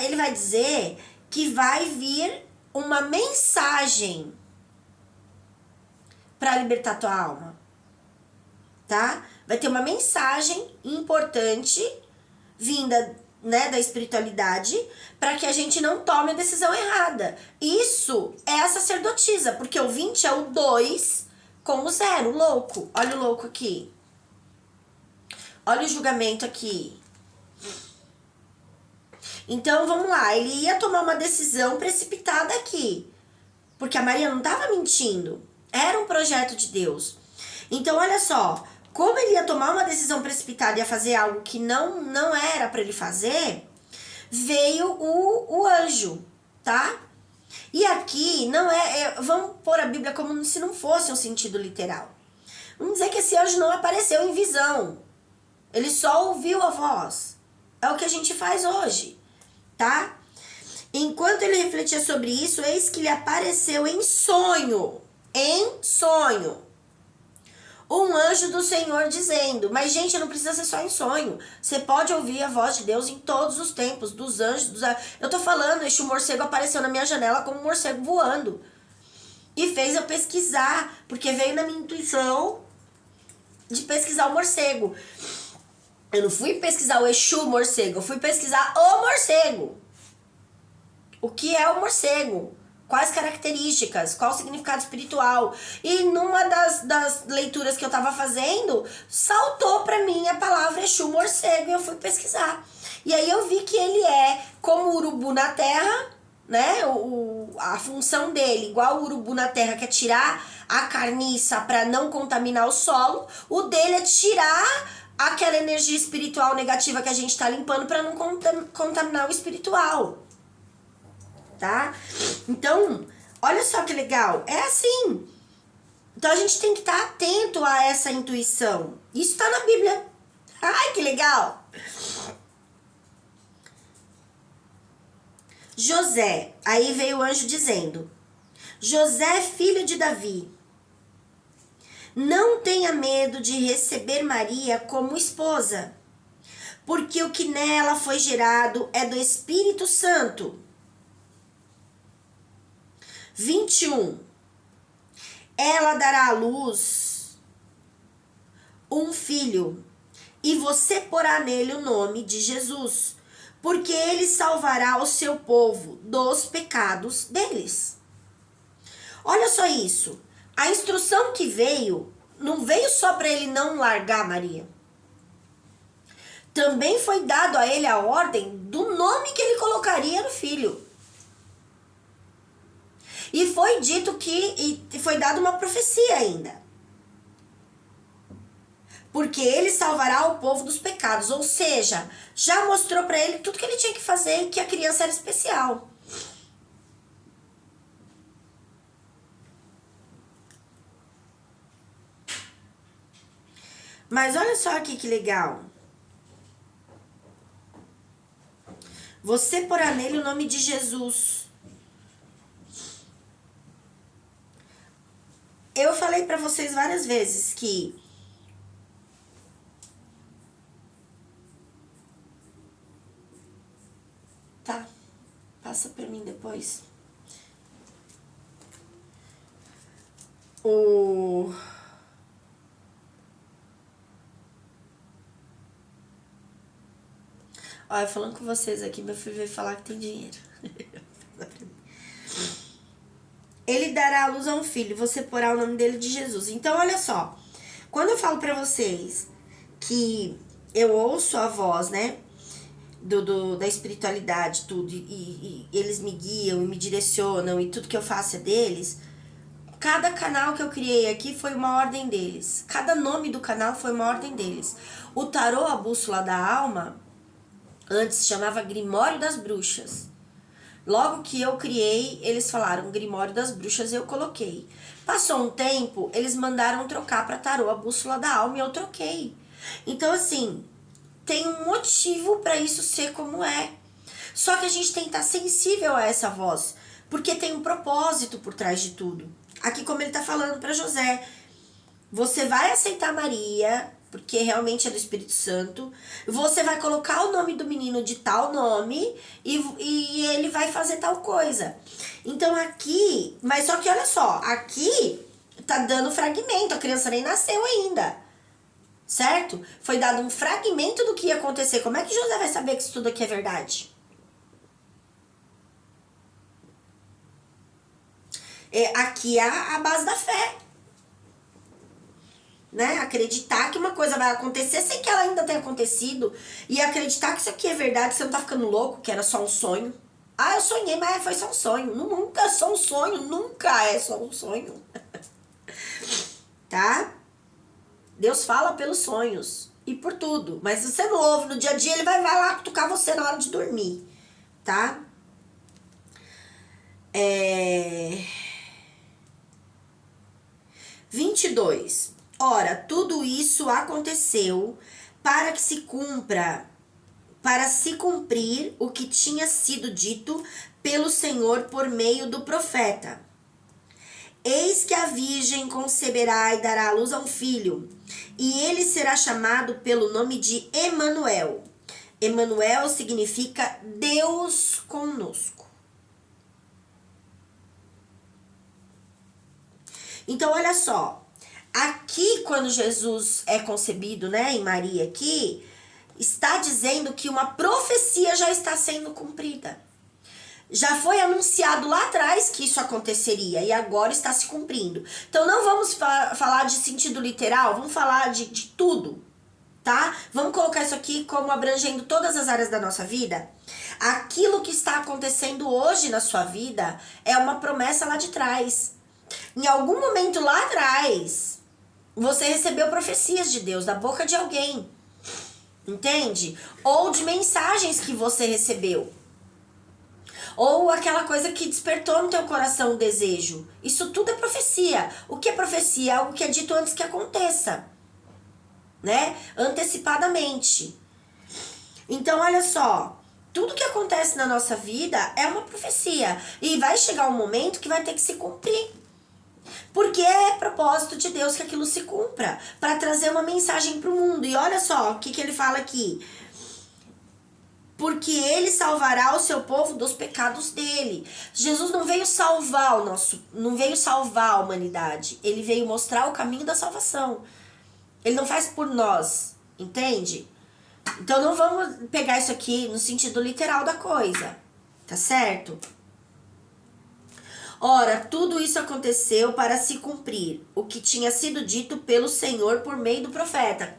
ele vai dizer que vai vir uma mensagem para libertar tua alma, tá? Vai ter uma mensagem importante vinda, né, da espiritualidade, para que a gente não tome a decisão errada. Isso é a sacerdotisa, porque o 20 é o 2 com o 0, o louco. Olha o louco aqui. Olha o julgamento aqui. Então, vamos lá. Ele ia tomar uma decisão precipitada aqui, porque a Maria não estava mentindo. Era um projeto de Deus. Então, olha só. Como ele ia tomar uma decisão precipitada e ia fazer algo que não era para ele fazer, veio o anjo, tá? E aqui não vamos pôr a Bíblia como se não fosse um sentido literal. Vamos dizer que esse anjo não apareceu em visão. Ele só ouviu a voz. É o que a gente faz hoje, tá? Enquanto ele refletia sobre isso, eis que lhe apareceu em sonho. Em sonho. Um anjo do Senhor dizendo... Mas, gente, não precisa ser só em sonho. Você pode ouvir a voz de Deus em todos os tempos. Dos anjos, Eu tô falando, este morcego apareceu na minha janela como um morcego voando. E fez eu pesquisar. Porque veio na minha intuição de pesquisar o morcego. Eu não fui pesquisar o Exu morcego. Eu fui pesquisar o morcego. O que é o morcego? Quais características? Qual o significado espiritual? E numa das leituras que eu tava fazendo, saltou pra mim a palavra Exu morcego e eu fui pesquisar. E aí eu vi que ele é como o urubu na terra, né? A função dele, igual o urubu na terra, que é tirar a carniça pra não contaminar o solo. O dele é tirar aquela energia espiritual negativa que a gente tá limpando pra não contaminar o espiritual. Tá? Então, olha só que legal. É assim. Então, a gente tem que estar atento a essa intuição. Isso está na Bíblia. Ai, que legal. José. Aí veio o anjo dizendo: José, filho de Davi, não tenha medo de receber Maria como esposa, porque o que nela foi gerado é do Espírito Santo. 21. Ela dará à luz um filho, e você porá nele o nome de Jesus, porque ele salvará o seu povo dos pecados deles. Olha só isso. A instrução que veio, não veio só para ele não largar Maria. também foi dado a ele a ordem do nome que ele colocaria no filho. E foi dito e foi dada uma profecia ainda. Porque ele salvará o povo dos pecados. Ou seja, já mostrou para ele tudo que ele tinha que fazer e que a criança era especial. Mas olha só aqui que legal. Você porá nele o nome de Jesus. Eu falei para vocês várias vezes que tá, passa para mim depois. Olha, falando com vocês aqui, meu filho veio falar que tem dinheiro. Ele dará à luz a um filho, você porá o nome dele de Jesus. Então, olha só. Quando eu falo pra vocês que eu ouço a voz, né? Da espiritualidade, tudo. E eles me guiam e me direcionam e tudo que eu faço é deles. Cada canal que eu criei aqui foi uma ordem deles. Cada nome do canal foi uma ordem deles. O tarô, a bússola da alma, antes se chamava Grimório das Bruxas. Logo que eu criei, eles falaram Grimório das Bruxas, eu coloquei. Passou um tempo, eles mandaram trocar para tarô, a bússola da alma, e eu troquei. Então, assim, tem um motivo para isso ser como é. Só que a gente tem que estar sensível a essa voz, porque tem um propósito por trás de tudo. Aqui, como ele está falando para José, você vai aceitar Maria, porque realmente é do Espírito Santo. Você vai colocar o nome do menino de tal nome e ele vai fazer tal coisa. Então aqui, mas só que olha só, aqui tá dando fragmento, a criança nem nasceu ainda. Certo? Foi dado um fragmento do que ia acontecer. Como é que José vai saber que isso tudo aqui é verdade? Aqui é a base da fé. Né? Acreditar que uma coisa vai acontecer sem que ela ainda tenha acontecido. E acreditar que isso aqui é verdade, que você não tá ficando louco, que era só um sonho. Ah, eu sonhei, mas foi só um sonho. Nunca é só um sonho, nunca é só um sonho. Tá? Deus fala pelos sonhos e por tudo. Mas se você não ouve no dia a dia, ele vai lá cutucar você na hora de dormir. Tá? 22. Ora, tudo isso aconteceu para se cumprir o que tinha sido dito pelo Senhor por meio do profeta. Eis que a virgem conceberá e dará à luz a um filho, e ele será chamado pelo nome de Emanuel. Emanuel significa Deus conosco. Então, olha só. Aqui, quando Jesus é concebido, né, em Maria aqui, está dizendo que uma profecia já está sendo cumprida. Já foi anunciado lá atrás que isso aconteceria e agora está se cumprindo. Então não vamos falar de sentido literal, vamos falar de tudo, tá? Vamos colocar isso aqui como abrangendo todas as áreas da nossa vida. Aquilo que está acontecendo hoje na sua vida é uma promessa lá de trás. Em algum momento lá atrás, você recebeu profecias de Deus da boca de alguém, entende? Ou de mensagens que você recebeu. Ou aquela coisa que despertou no teu coração o desejo. Isso tudo é profecia. O que é profecia? Algo que é dito antes que aconteça, né? Antecipadamente. Então, olha só. Tudo que acontece na nossa vida é uma profecia. E vai chegar um momento que vai ter que se cumprir. Porque é propósito de Deus que aquilo se cumpra, para trazer uma mensagem para o mundo. E olha só o que ele fala aqui. Porque ele salvará o seu povo dos pecados dele. Jesus não veio salvar não veio salvar a humanidade. Ele veio mostrar o caminho da salvação. Ele não faz por nós, entende? Então não vamos pegar isso aqui no sentido literal da coisa, tá certo? Ora, tudo isso aconteceu para se cumprir o que tinha sido dito pelo Senhor por meio do profeta.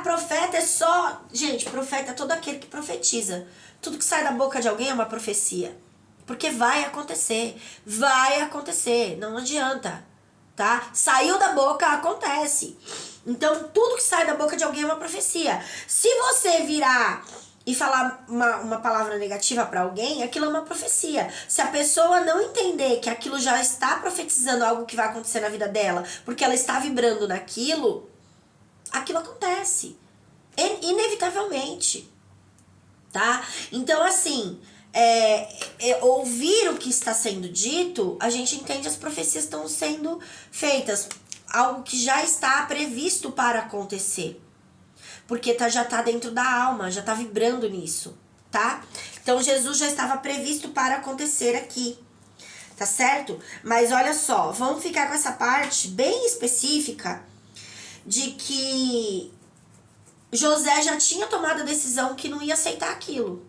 Profeta é só... Gente, profeta é todo aquele que profetiza. Tudo que sai da boca de alguém é uma profecia. Porque vai acontecer. Vai acontecer. Não adianta. Tá? Saiu da boca, acontece. Então, tudo que sai da boca de alguém é uma profecia. Se você virar e falar uma palavra negativa para alguém, aquilo é uma profecia. Se a pessoa não entender que aquilo já está profetizando algo que vai acontecer na vida dela, porque ela está vibrando naquilo, aquilo acontece. Inevitavelmente. Tá? Então, assim, ouvir o que está sendo dito, a gente entende as profecias estão sendo feitas. Algo que já está previsto para acontecer. Porque já tá dentro da alma, já tá vibrando nisso, tá? Então, Jesus já estava previsto para acontecer aqui, tá certo? Mas olha só, vamos ficar com essa parte bem específica de que José já tinha tomado a decisão que não ia aceitar aquilo.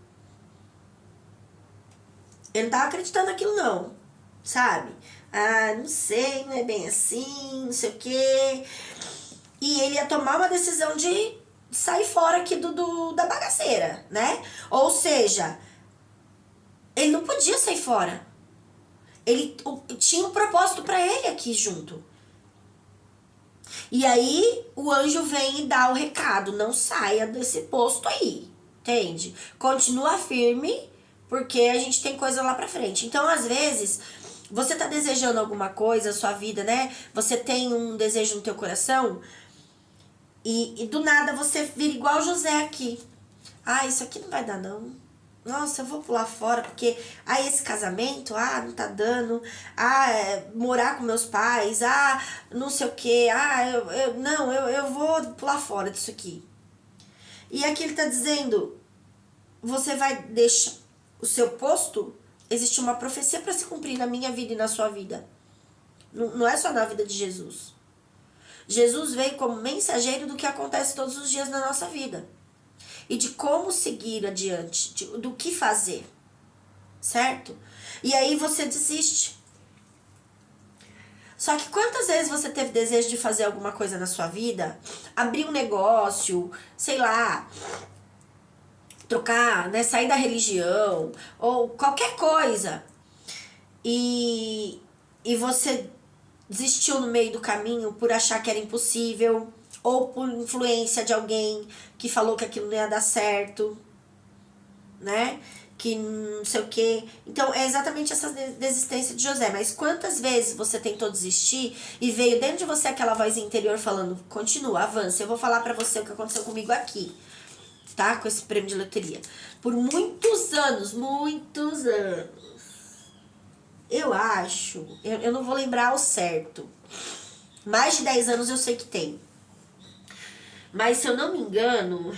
Ele não tava acreditando naquilo não, sabe? Não sei, não é bem assim, não sei o quê. E ele ia tomar uma decisão de sair fora aqui da bagaceira, né? Ou seja, ele não podia sair fora. Ele tinha um propósito para ele aqui junto. E aí o anjo vem e dá o recado, não saia desse posto aí, entende? Continua firme, porque a gente tem coisa lá pra frente. Então, às vezes, você tá desejando alguma coisa, a sua vida, né? Você tem um desejo no teu coração e do nada você vira igual José aqui. Isso aqui não vai dar não. Nossa, eu vou pular fora, porque esse casamento, não tá dando. Morar com meus pais, não sei o quê. Eu vou pular fora disso aqui. E aqui ele tá dizendo, você vai deixar o seu posto, existe uma profecia para se cumprir na minha vida e na sua vida. Não é só na vida de Jesus. Jesus veio como mensageiro do que acontece todos os dias na nossa vida. E de como seguir adiante, do que fazer, certo? E aí você desiste. Só que quantas vezes você teve desejo de fazer alguma coisa na sua vida? Abrir um negócio, sei lá, trocar, né, sair da religião, ou qualquer coisa. E você desistiu no meio do caminho por achar que era impossível, ou por influência de alguém que falou que aquilo não ia dar certo, né? Que não sei o quê. Então, é exatamente essa desistência de José. Mas quantas vezes você tentou desistir e veio dentro de você aquela voz interior falando, continua, avança, eu vou falar pra você o que aconteceu comigo aqui, tá? Com esse prêmio de loteria. Por muitos anos, eu acho, eu não vou lembrar ao certo, mais de 10 anos eu sei que tem. Mas se eu não me engano,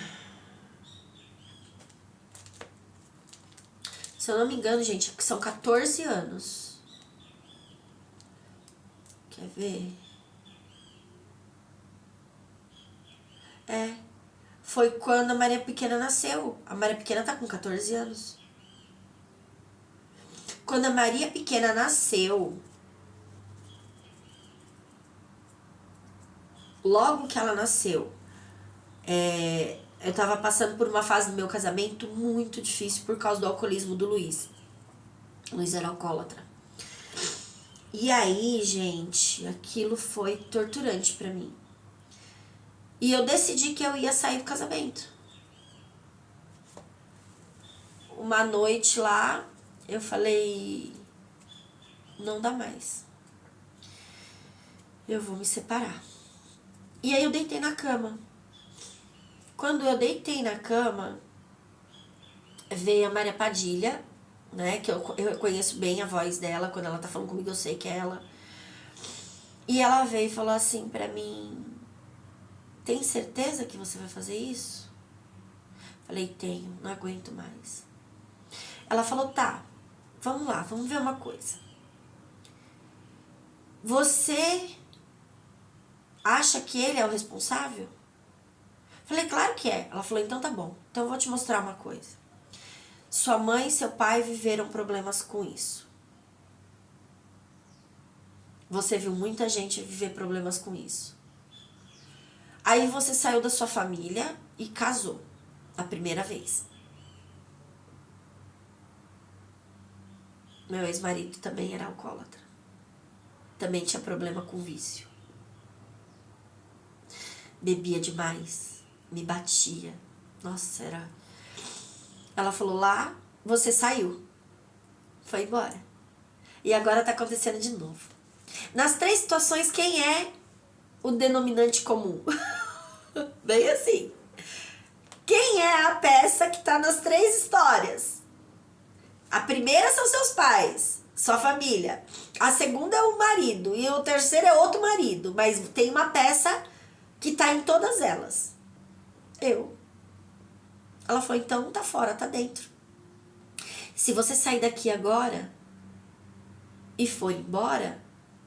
gente, são 14 anos. Quer ver? Foi quando a Maria Pequena nasceu. A Maria Pequena tá com 14 anos. Quando a Maria Pequena nasceu, logo que ela nasceu, eu tava passando por uma fase do meu casamento muito difícil por causa do alcoolismo do Luiz. O Luiz era alcoólatra. E aí, gente, aquilo foi torturante pra mim. E eu decidi que eu ia sair do casamento. Uma noite lá, eu falei, não dá mais. Eu vou me separar. E aí eu deitei na cama. Quando eu deitei na cama, veio a Maria Padilha, né? Que eu conheço bem a voz dela. Quando ela tá falando comigo, eu sei que é ela. E ela veio e falou assim pra mim, tem certeza que você vai fazer isso? Falei, tenho, não aguento mais. Ela falou, tá, vamos lá, vamos ver uma coisa. Você acha que ele é o responsável? Falei, claro que é. Ela falou, então tá bom. Então eu vou te mostrar uma coisa. Sua mãe e seu pai viveram problemas com isso. Você viu muita gente viver problemas com isso. Aí você saiu da sua família e casou a primeira vez. Meu ex-marido também era alcoólatra. Também tinha problema com vício. Bebia demais. Me batia. Nossa, era... Ela falou, lá, você saiu. Foi embora. E agora tá acontecendo de novo. Nas 3 situações, quem é o denominante comum? Bem assim. Quem é a peça que tá nas 3 histórias? A primeira são seus pais, sua família. A segunda é o marido. E o terceiro é outro marido. Mas tem uma peça que tá em todas elas. Eu. Ela falou, então tá fora, tá dentro. Se você sair daqui agora e for embora,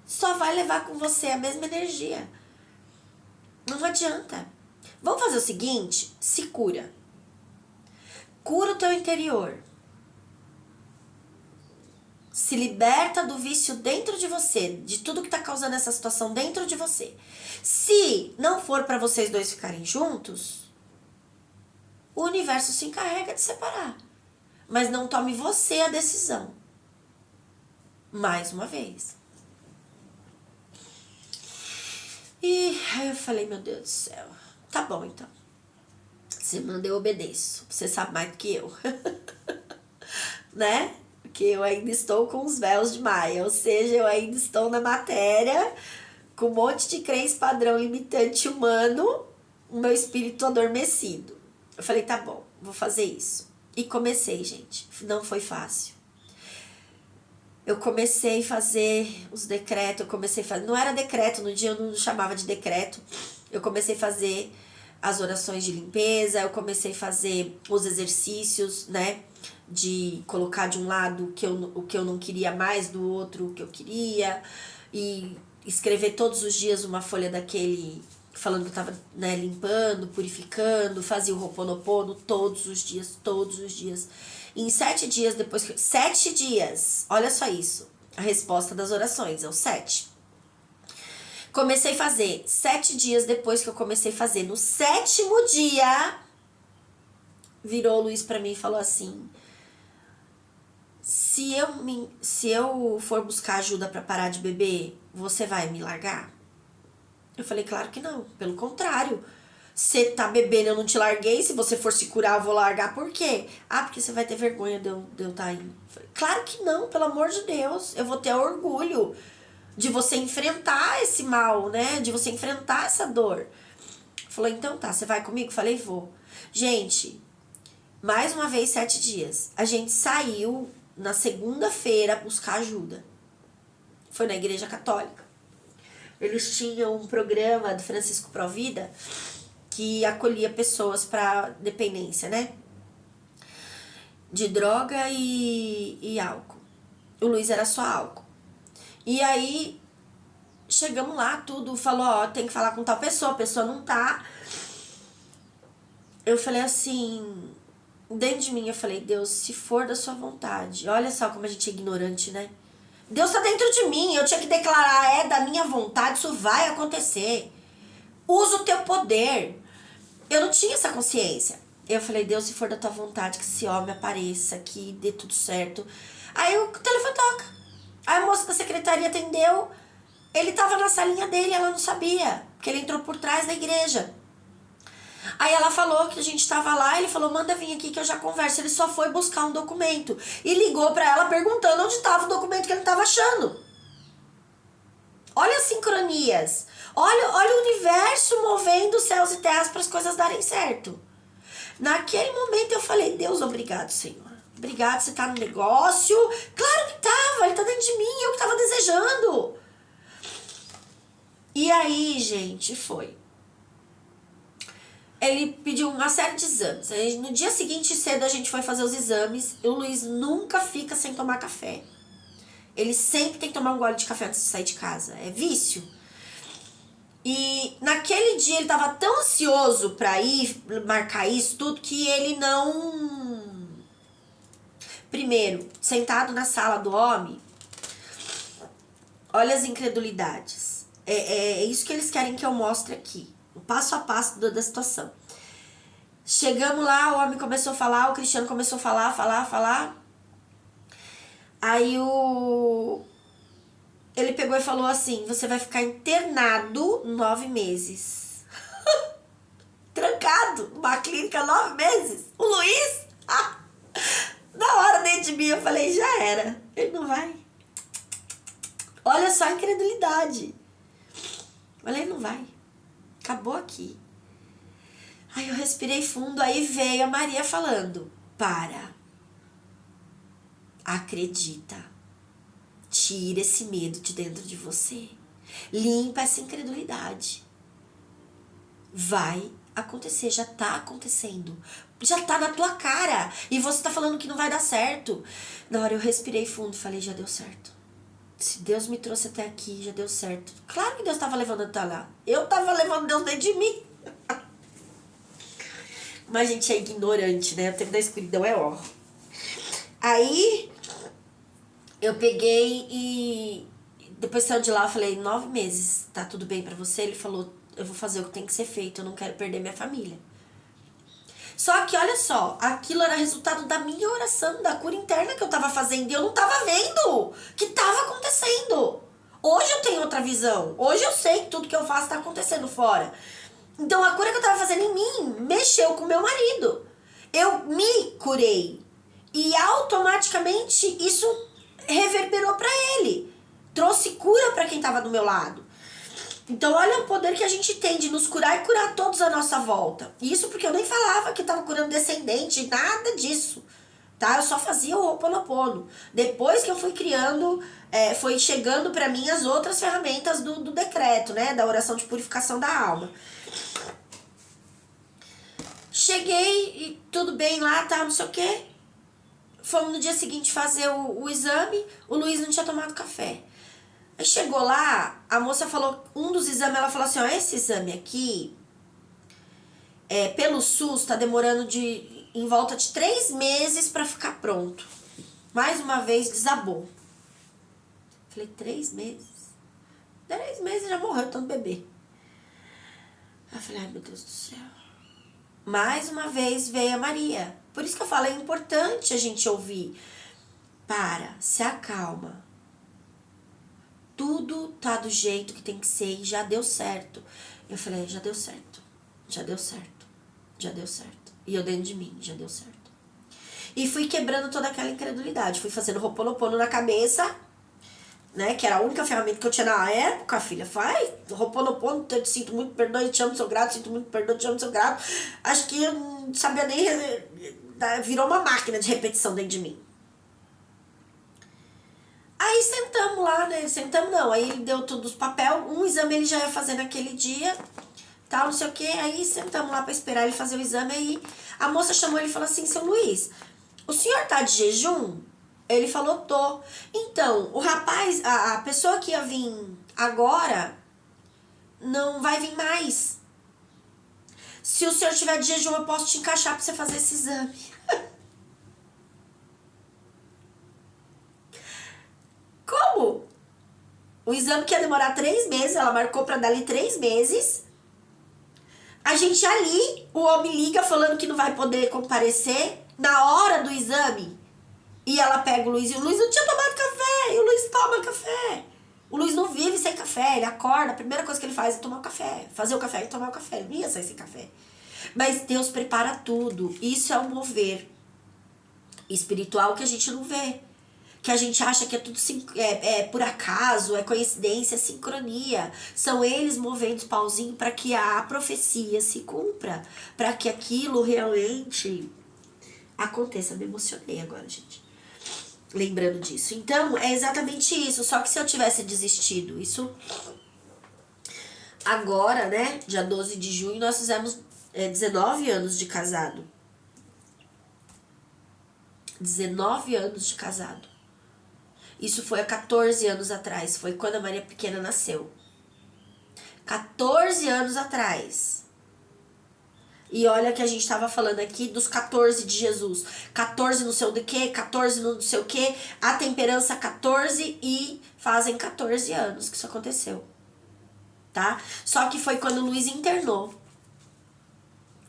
só vai levar com você a mesma energia. Não adianta. Vamos fazer o seguinte, se cura. Cura o teu interior. Se liberta do vício dentro de você, de tudo que tá causando essa situação dentro de você. Se não for para vocês dois ficarem juntos, o universo se encarrega de separar. Mas não tome você a decisão. Mais uma vez. E aí eu falei, meu Deus do céu. Tá bom, então. Você manda, eu obedeço. Você sabe mais do que eu. Né? Porque eu ainda estou com os véus de Maia. Ou seja, eu ainda estou na matéria, com um monte de crença padrão limitante humano, o meu espírito adormecido. Eu falei, tá bom, vou fazer isso. E comecei, gente. Não foi fácil. Eu comecei a fazer os decretos, eu comecei a fazer... Não era decreto, no dia eu não chamava de decreto. Eu comecei a fazer as orações de limpeza, eu comecei a fazer os exercícios, né? De colocar de um lado o que eu não queria mais, do outro o que eu queria. E escrever todos os dias uma folha daquele... Falando que eu tava, né, limpando, purificando, fazia o Ho'oponopono todos os dias, todos os dias. E em 7 dias depois que... 7 dias! Olha só isso. A resposta das orações, é o 7. Comecei a fazer 7 dias depois que eu comecei a fazer. No 7º dia, virou o Luiz pra mim e falou assim... Se eu for buscar ajuda pra parar de beber, você vai me largar? Eu falei, claro que não. Pelo contrário. Você tá bebendo, eu não te larguei. Se você for se curar, eu vou largar. Por quê? Ah, porque você vai ter vergonha de eu estar indo. Eu falei, claro que não, pelo amor de Deus. Eu vou ter orgulho de você enfrentar esse mal, né? De você enfrentar essa dor. Falou, então tá, você vai comigo? Falei, vou. Gente, mais uma vez 7 dias. A gente saiu na segunda-feira buscar ajuda. Foi na igreja católica. Eles tinham um programa do Francisco Provida que acolhia pessoas para dependência, né? De droga e álcool. O Luiz era só álcool. E aí, chegamos lá, tudo, falou, ó, tem que falar com tal pessoa, a pessoa não tá. Eu falei assim, dentro de mim, eu falei, Deus, se for da sua vontade. Olha só como a gente é ignorante, né? Deus tá dentro de mim, eu tinha que declarar, é da minha vontade, isso vai acontecer. Usa o teu poder. Eu não tinha essa consciência. Eu falei, Deus, se for da tua vontade, que esse homem apareça, que dê tudo certo. Aí o telefone toca. Aí a moça da secretaria atendeu. Ele tava na salinha dele, ela não sabia. Porque ele entrou por trás da igreja. Aí ela falou que a gente tava lá, ele falou, manda vir aqui que eu já converso. Ele só foi buscar um documento. E ligou pra ela perguntando onde tava o documento que ele tava achando. Olha as sincronias. Olha o universo movendo céus e terras para as coisas darem certo. Naquele momento eu falei, Deus, obrigado, Senhor. Obrigado, você tá no negócio. Claro que tava, ele tá dentro de mim, eu que tava desejando. E aí, gente, foi. Ele pediu uma série de exames. Aí, no dia seguinte, cedo, a gente foi fazer os exames. E o Luiz nunca fica sem tomar café. Ele sempre tem que tomar um gole de café antes de sair de casa. É vício. E naquele dia ele tava tão ansioso pra ir marcar isso tudo que ele não... Primeiro, sentado na sala do homem, olha as incredulidades. É isso que eles querem que eu mostre aqui. O passo a passo da situação. Chegamos lá, o homem começou a falar, o Cristiano começou a falar. Aí ele pegou e falou assim, você vai ficar internado 9 meses. Trancado numa clínica 9 meses. O Luiz, na hora dentro de mim, eu falei, já era. Ele não vai. Olha só a incredulidade. Eu falei, ele não vai. Acabou aqui. Aí eu respirei fundo, aí veio a Maria falando, acredita, tira esse medo de dentro de você, limpa essa incredulidade, vai acontecer, já tá acontecendo, já tá na tua cara, e você tá falando que não vai dar certo. Na hora eu respirei fundo, falei, já deu certo. Se Deus me trouxe até aqui, já deu certo. Claro que Deus tava levando até lá, eu tava levando Deus dentro de mim. Mas a gente é ignorante, né? O tempo da escuridão é ó. Aí, eu peguei e depois saiu de lá, eu falei, 9 meses, tá tudo bem pra você? Ele falou, eu vou fazer o que tem que ser feito, eu não quero perder minha família. Só que, olha só, aquilo era resultado da minha oração, da cura interna que eu tava fazendo e eu não tava vendo que tava acontecendo. Hoje eu tenho outra visão, hoje eu sei que tudo que eu faço tá acontecendo fora. Então a cura que eu tava fazendo em mim mexeu com o meu marido. Eu me curei. E automaticamente isso reverberou pra ele. Trouxe cura pra quem tava do meu lado. Então olha o poder que a gente tem de nos curar e curar todos à nossa volta. Isso porque eu nem falava que eu tava curando descendente, nada disso. Tá? Eu só fazia o Ho'oponopono. Depois que eu fui criando, foi chegando pra mim as outras ferramentas do decreto, né? Da oração de purificação da alma. Cheguei e tudo bem lá, tá, não sei o quê. Fomos no dia seguinte fazer o exame, o Luiz não tinha tomado café. Aí chegou lá, a moça falou, um dos exames, ela falou assim, ó, esse exame aqui, pelo SUS, tá demorando em volta de 3 meses pra ficar pronto. Mais uma vez, desabou. Falei, 3 meses? 3 meses já morreu tanto bebê. Aí eu falei, ai meu Deus do céu. Mais uma vez veio a Maria. Por isso que eu falo, é importante a gente ouvir. Se acalma. Tudo tá do jeito que tem que ser e já deu certo. Eu falei, já deu certo. Já deu certo. Já deu certo. E eu dentro de mim, já deu certo. E fui quebrando toda aquela incredulidade. Fui fazendo Ho'oponopono na cabeça, né? Que era a única ferramenta que eu tinha na época, filha. Faz Ho'oponopono, te sinto muito perdão, eu te amo, sou grato, sinto muito perdão, te amo, sou grato. Acho que eu não sabia nem... Virou uma máquina de repetição dentro de mim. Aí sentamos lá, né? Sentamos não, aí ele deu todos os papéis. Um exame ele já ia fazer naquele dia, tal, não sei o que. Aí sentamos lá pra esperar ele fazer o exame. Aí a moça chamou ele e falou assim, seu Luiz, o senhor tá de jejum? Ele falou, tô. Então, o rapaz, a pessoa que ia vir agora, não vai vir mais. Se o senhor tiver de jejum, eu posso te encaixar pra você fazer esse exame. Como? O exame que ia demorar 3 meses, ela marcou pra dali 3 meses. A gente ali, o homem liga falando que não vai poder comparecer na hora do exame. E ela pega o Luiz e o Luiz não tinha tomado café. E o Luiz toma café. O Luiz não vive sem café. Ele acorda, a primeira coisa que ele faz é tomar o café. Fazer o café e tomar o café. Ele não ia sair sem café. Mas Deus prepara tudo. Isso é um mover espiritual que a gente não vê. Que a gente acha que é tudo por acaso, é coincidência, é sincronia. São eles movendo os pauzinhos para que a profecia se cumpra. Para que aquilo realmente aconteça. Me emocionei agora, gente. Lembrando disso. Então, é exatamente isso. Só que se eu tivesse desistido, isso... Agora, né, dia 12 de junho, nós fizemos 19 anos de casado. 19 anos de casado. Isso foi há 14 anos atrás. Foi quando a Maria Pequena nasceu. 14 anos atrás. E olha que a gente estava falando aqui dos 14 de Jesus. 14 não sei o quê, 14 não sei o quê. A temperança 14 e fazem 14 anos que isso aconteceu. tá? Só que foi quando o Luiz internou.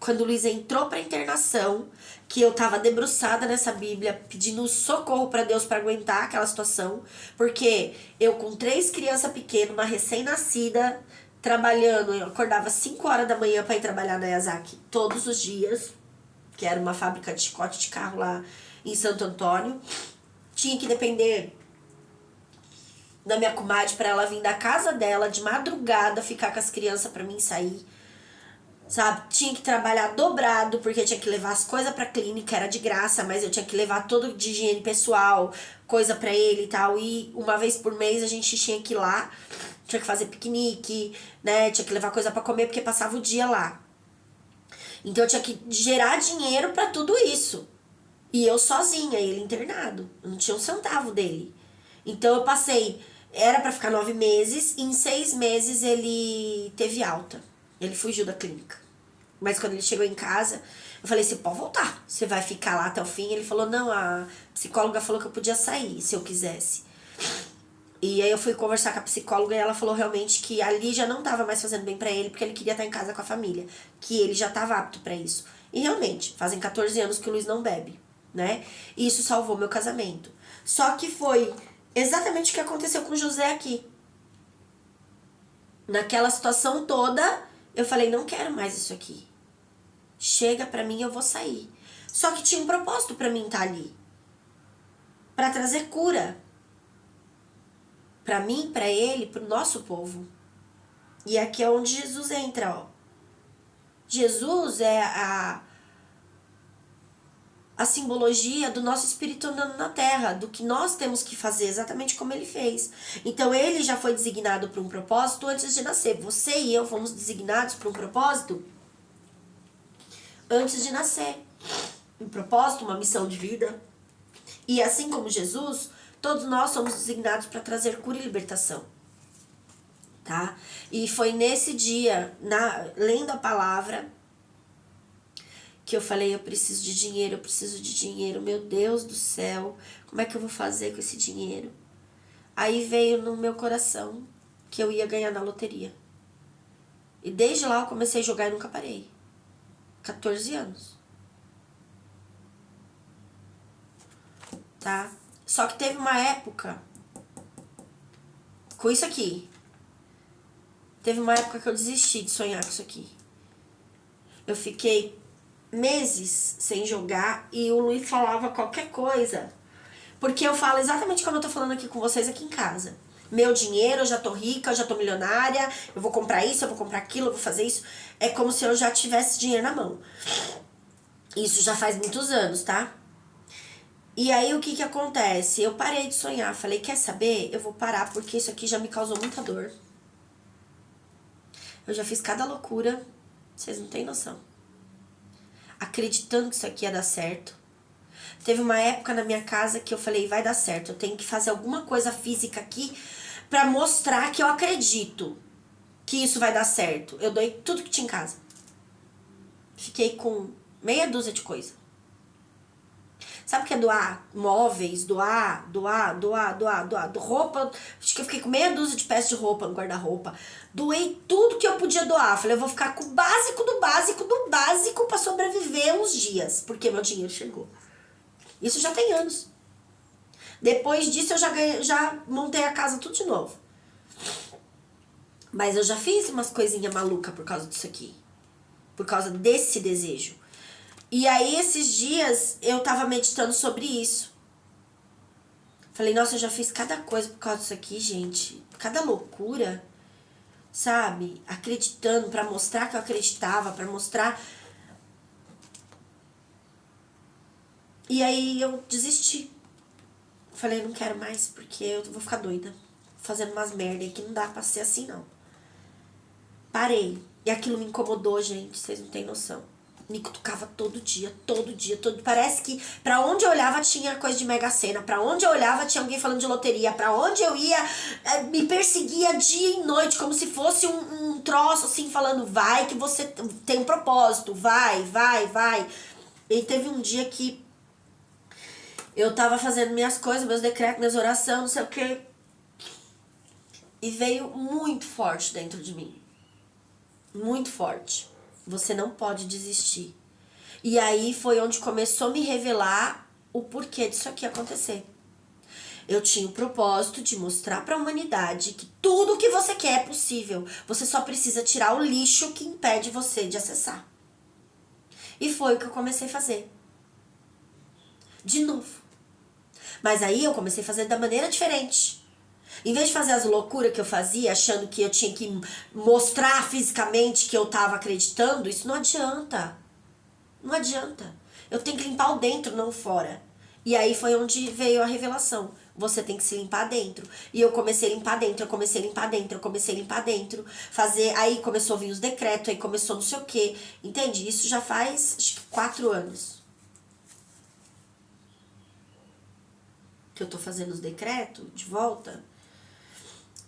Quando o Luiz entrou pra internação, que eu tava debruçada nessa Bíblia, pedindo socorro pra Deus pra aguentar aquela situação. Porque eu com 3 crianças pequenas, uma recém-nascida, trabalhando, eu acordava 5 horas da manhã pra ir trabalhar na Yazaki todos os dias, que era uma fábrica de chicote de carro lá em Santo Antônio. Tinha que depender da minha comadre pra ela vir da casa dela de madrugada, ficar com as crianças pra mim sair. Sabe, tinha que trabalhar dobrado, porque tinha que levar as coisas pra clínica, era de graça, mas eu tinha que levar todo de higiene pessoal, coisa pra ele e tal. E uma vez por mês a gente tinha que ir lá, tinha que fazer piquenique, né? Tinha que levar coisa pra comer, porque passava o dia lá. Então eu tinha que gerar dinheiro pra tudo isso. E eu sozinha, ele internado. Eu não tinha um centavo dele. Então eu passei, era pra ficar 9 meses, e em 6 meses ele teve alta. Ele fugiu da clínica. Mas quando ele chegou em casa, eu falei, você pode voltar. Você vai ficar lá até o fim? Ele falou, não, a psicóloga falou que eu podia sair, se eu quisesse. E aí eu fui conversar com a psicóloga e ela falou realmente que ali já não tava mais fazendo bem pra ele, porque ele queria estar em casa com a família. Que ele já tava apto pra isso. E realmente, fazem 14 anos que o Luiz não bebe, né? E isso salvou meu casamento. Só que foi exatamente o que aconteceu com o José aqui. Naquela situação toda, eu falei, não quero mais isso aqui. Chega pra mim, eu vou sair. Só que tinha um propósito pra mim estar ali. Pra trazer cura. Pra mim, pra ele, pro nosso povo. E aqui é onde Jesus entra, ó. Jesus é a simbologia do nosso espírito andando na terra, do que nós temos que fazer exatamente como ele fez. Então ele já foi designado para um propósito antes de nascer. Você e eu fomos designados para um propósito antes de nascer. Um propósito, uma missão de vida. E assim como Jesus, todos nós somos designados para trazer cura e libertação. Tá? E foi nesse dia, lendo a palavra, que eu falei, eu preciso de dinheiro, meu Deus do céu, como é que eu vou fazer com esse dinheiro? Aí veio no meu coração que eu ia ganhar na loteria. E desde lá eu comecei a jogar e nunca parei. 14 anos. Tá? Só que teve uma época, com isso aqui, teve uma época que eu desisti de sonhar com isso aqui. Eu fiquei meses sem jogar e o Luiz falava qualquer coisa. Porque eu falo exatamente como eu tô falando aqui com vocês aqui em casa. Meu dinheiro, eu já tô rica, eu já tô milionária, eu vou comprar isso, eu vou comprar aquilo, eu vou fazer isso. É como se eu já tivesse dinheiro na mão. Isso já faz muitos anos, tá? E aí o que acontece? Eu parei de sonhar, falei, quer saber? Eu vou parar porque isso aqui já me causou muita dor. Eu já fiz cada loucura, vocês não têm noção. Acreditando que isso aqui ia dar certo. Teve uma época na minha casa que eu falei, vai dar certo, eu tenho que fazer alguma coisa física aqui pra mostrar que eu acredito que isso vai dar certo. Eu doei tudo que tinha em casa. Fiquei com meia dúzia de coisa. Sabe o que é doar móveis, doar roupa? Acho que eu fiquei com meia dúzia de peças de roupa no guarda-roupa. Doei tudo que eu podia doar. Falei, eu vou ficar com o básico do básico do básico pra sobreviver uns dias, porque meu dinheiro chegou. Isso já tem anos. Depois disso eu já montei a casa tudo de novo. Mas eu já fiz umas coisinhas malucas por causa disso aqui. Por causa desse desejo. E aí esses dias eu tava meditando sobre isso. Falei, nossa, eu já fiz cada coisa por causa disso aqui, gente. Cada loucura, sabe? Acreditando, pra mostrar que eu acreditava, pra mostrar. E aí eu desisti. Falei, não quero mais, porque eu vou ficar doida. Fazendo umas merda que não dá pra ser assim, não. Parei. E aquilo me incomodou, gente. Vocês não têm noção. Me cutucava todo dia. Parece que pra onde eu olhava tinha coisa de Mega Sena. Pra onde eu olhava tinha alguém falando de loteria. Pra onde eu ia, me perseguia dia e noite. Como se fosse um troço assim, falando, vai que você tem um propósito. Vai. E teve um dia que eu tava fazendo minhas coisas, meus decretos, minhas orações, não sei o que. e veio muito forte dentro de mim. Muito forte. Você não pode desistir. E aí foi onde começou a me revelar o porquê disso aqui acontecer. Eu tinha o propósito de mostrar para a humanidade que tudo que você quer é possível. Você só precisa tirar o lixo que impede você de acessar. E foi o que eu comecei a fazer. De novo. Mas aí eu comecei a fazer da maneira diferente. Em vez de fazer as loucuras que eu fazia, achando que eu tinha que mostrar fisicamente que eu tava acreditando, isso não adianta. Não adianta. Eu tenho que limpar o dentro, não o fora. E aí foi onde veio a revelação. Você tem que se limpar dentro. E eu comecei a limpar dentro, eu comecei a limpar dentro, eu comecei a limpar dentro. Fazer, aí começou a vir os decretos, aí começou não sei o quê. Entende? Isso já faz, acho que 4 anos. Que eu tô fazendo os decretos de volta.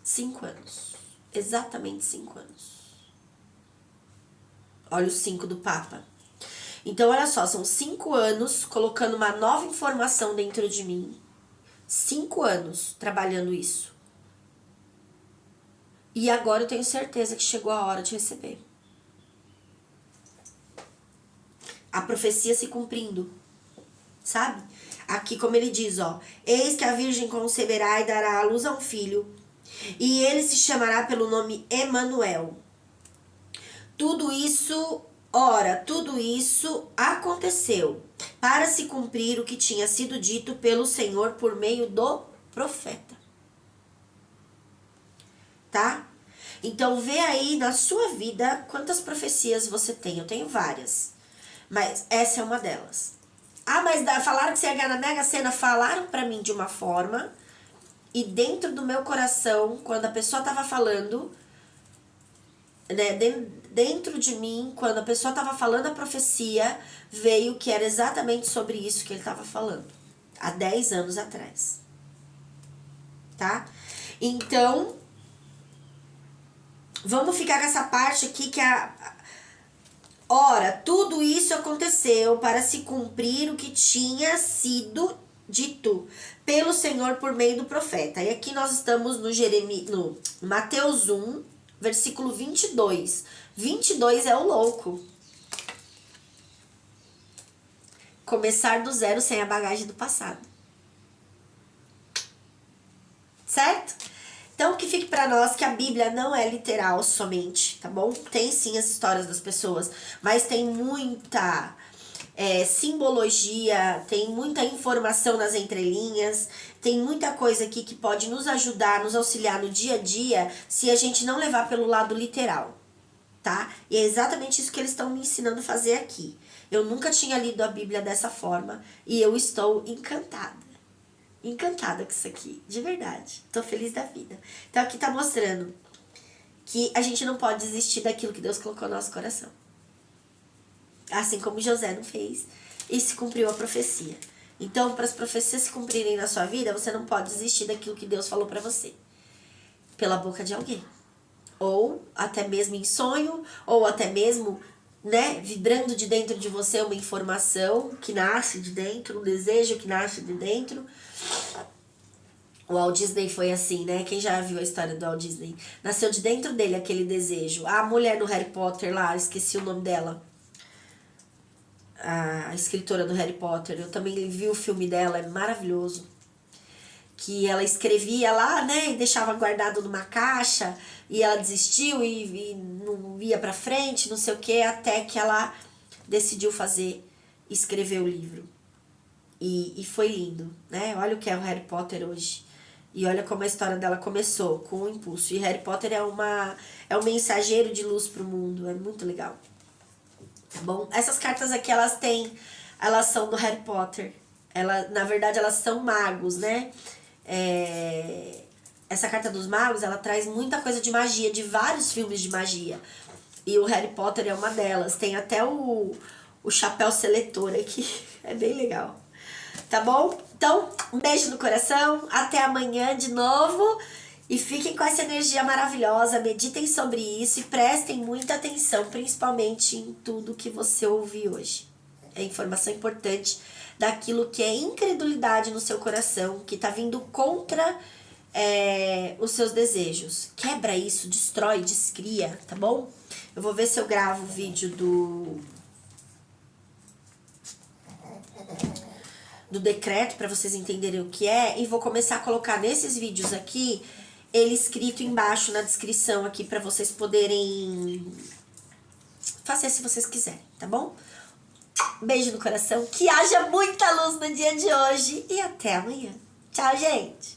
5 anos. Exatamente 5 anos. Olha o 5 do Papa. Então, olha só, são 5 anos colocando uma nova informação dentro de mim. 5 anos trabalhando isso. E agora eu tenho certeza que chegou a hora de receber. A profecia se cumprindo. Sabe? Aqui como ele diz, ó. Eis que a virgem conceberá e dará à luz a um filho. E ele se chamará pelo nome Emanuel. Tudo isso aconteceu para se cumprir o que tinha sido dito pelo Senhor por meio do profeta. Tá? Então vê aí na sua vida quantas profecias você tem. Eu tenho várias, mas essa é uma delas. Ah, mas falaram que você ia ganhar na Mega Sena. Falaram pra mim de uma forma, e dentro do meu coração, quando a pessoa tava falando, né, dentro de mim, quando a pessoa estava falando a profecia, veio que era exatamente sobre isso que ele estava falando. Há 10 anos atrás. Tá? Então, vamos ficar com essa parte aqui que ora, tudo isso aconteceu para se cumprir o que tinha sido dito pelo Senhor por meio do profeta. E aqui nós estamos no Mateus 1, versículo 22. 22 é o louco. Começar do zero sem a bagagem do passado. Certo? Então que fique pra nós que a Bíblia não é literal somente, tá bom? Tem sim as histórias das pessoas, mas tem muita simbologia, tem muita informação nas entrelinhas, tem muita coisa aqui que pode nos ajudar, nos auxiliar no dia a dia, se a gente não levar pelo lado literal, tá? E é exatamente isso que eles estão me ensinando a fazer aqui. Eu nunca tinha lido a Bíblia dessa forma e eu estou encantada. Encantada com isso aqui, de verdade. Tô feliz da vida. Então aqui tá mostrando que a gente não pode desistir daquilo que Deus colocou no nosso coração. Assim como José não fez e se cumpriu a profecia. Então, para as profecias se cumprirem na sua vida, você não pode desistir daquilo que Deus falou para você. Pela boca de alguém. Ou até mesmo em sonho, ou até mesmo, né, vibrando de dentro de você uma informação que nasce de dentro, um desejo que nasce de dentro. O Walt Disney foi assim, né? Quem já viu a história do Walt Disney? Nasceu de dentro dele aquele desejo. A mulher do Harry Potter lá, esqueci o nome dela. A escritora do Harry Potter. Eu também vi o filme dela, é maravilhoso. Que ela escrevia lá, né? E deixava guardado numa caixa. E ela desistiu e não ia pra frente, não sei o que. Até que ela decidiu escrever o livro. E foi lindo, né? Olha o que é o Harry Potter hoje. E olha como a história dela começou, com um impulso. E Harry Potter é um mensageiro de luz pro mundo. É muito legal. Tá bom? Essas cartas aqui, elas são do Harry Potter. Na verdade, elas são magos, né? Essa carta dos magos, ela traz muita coisa de magia, de vários filmes de magia. E o Harry Potter é uma delas. Tem até o chapéu seletor aqui. É bem legal. Tá bom? Então, um beijo no coração. Até amanhã de novo. E fiquem com essa energia maravilhosa. Meditem sobre isso e prestem muita atenção, principalmente em tudo que você ouviu hoje. É informação importante daquilo que é incredulidade no seu coração, que tá vindo contra os seus desejos. Quebra isso, destrói, descria, tá bom? Eu vou ver se eu gravo o vídeo do decreto para vocês entenderem o que é, e vou começar a colocar nesses vídeos aqui ele escrito embaixo na descrição aqui para vocês poderem fazer se vocês quiserem, tá bom? Beijo no coração, que haja muita luz no dia de hoje e até amanhã. Tchau, gente!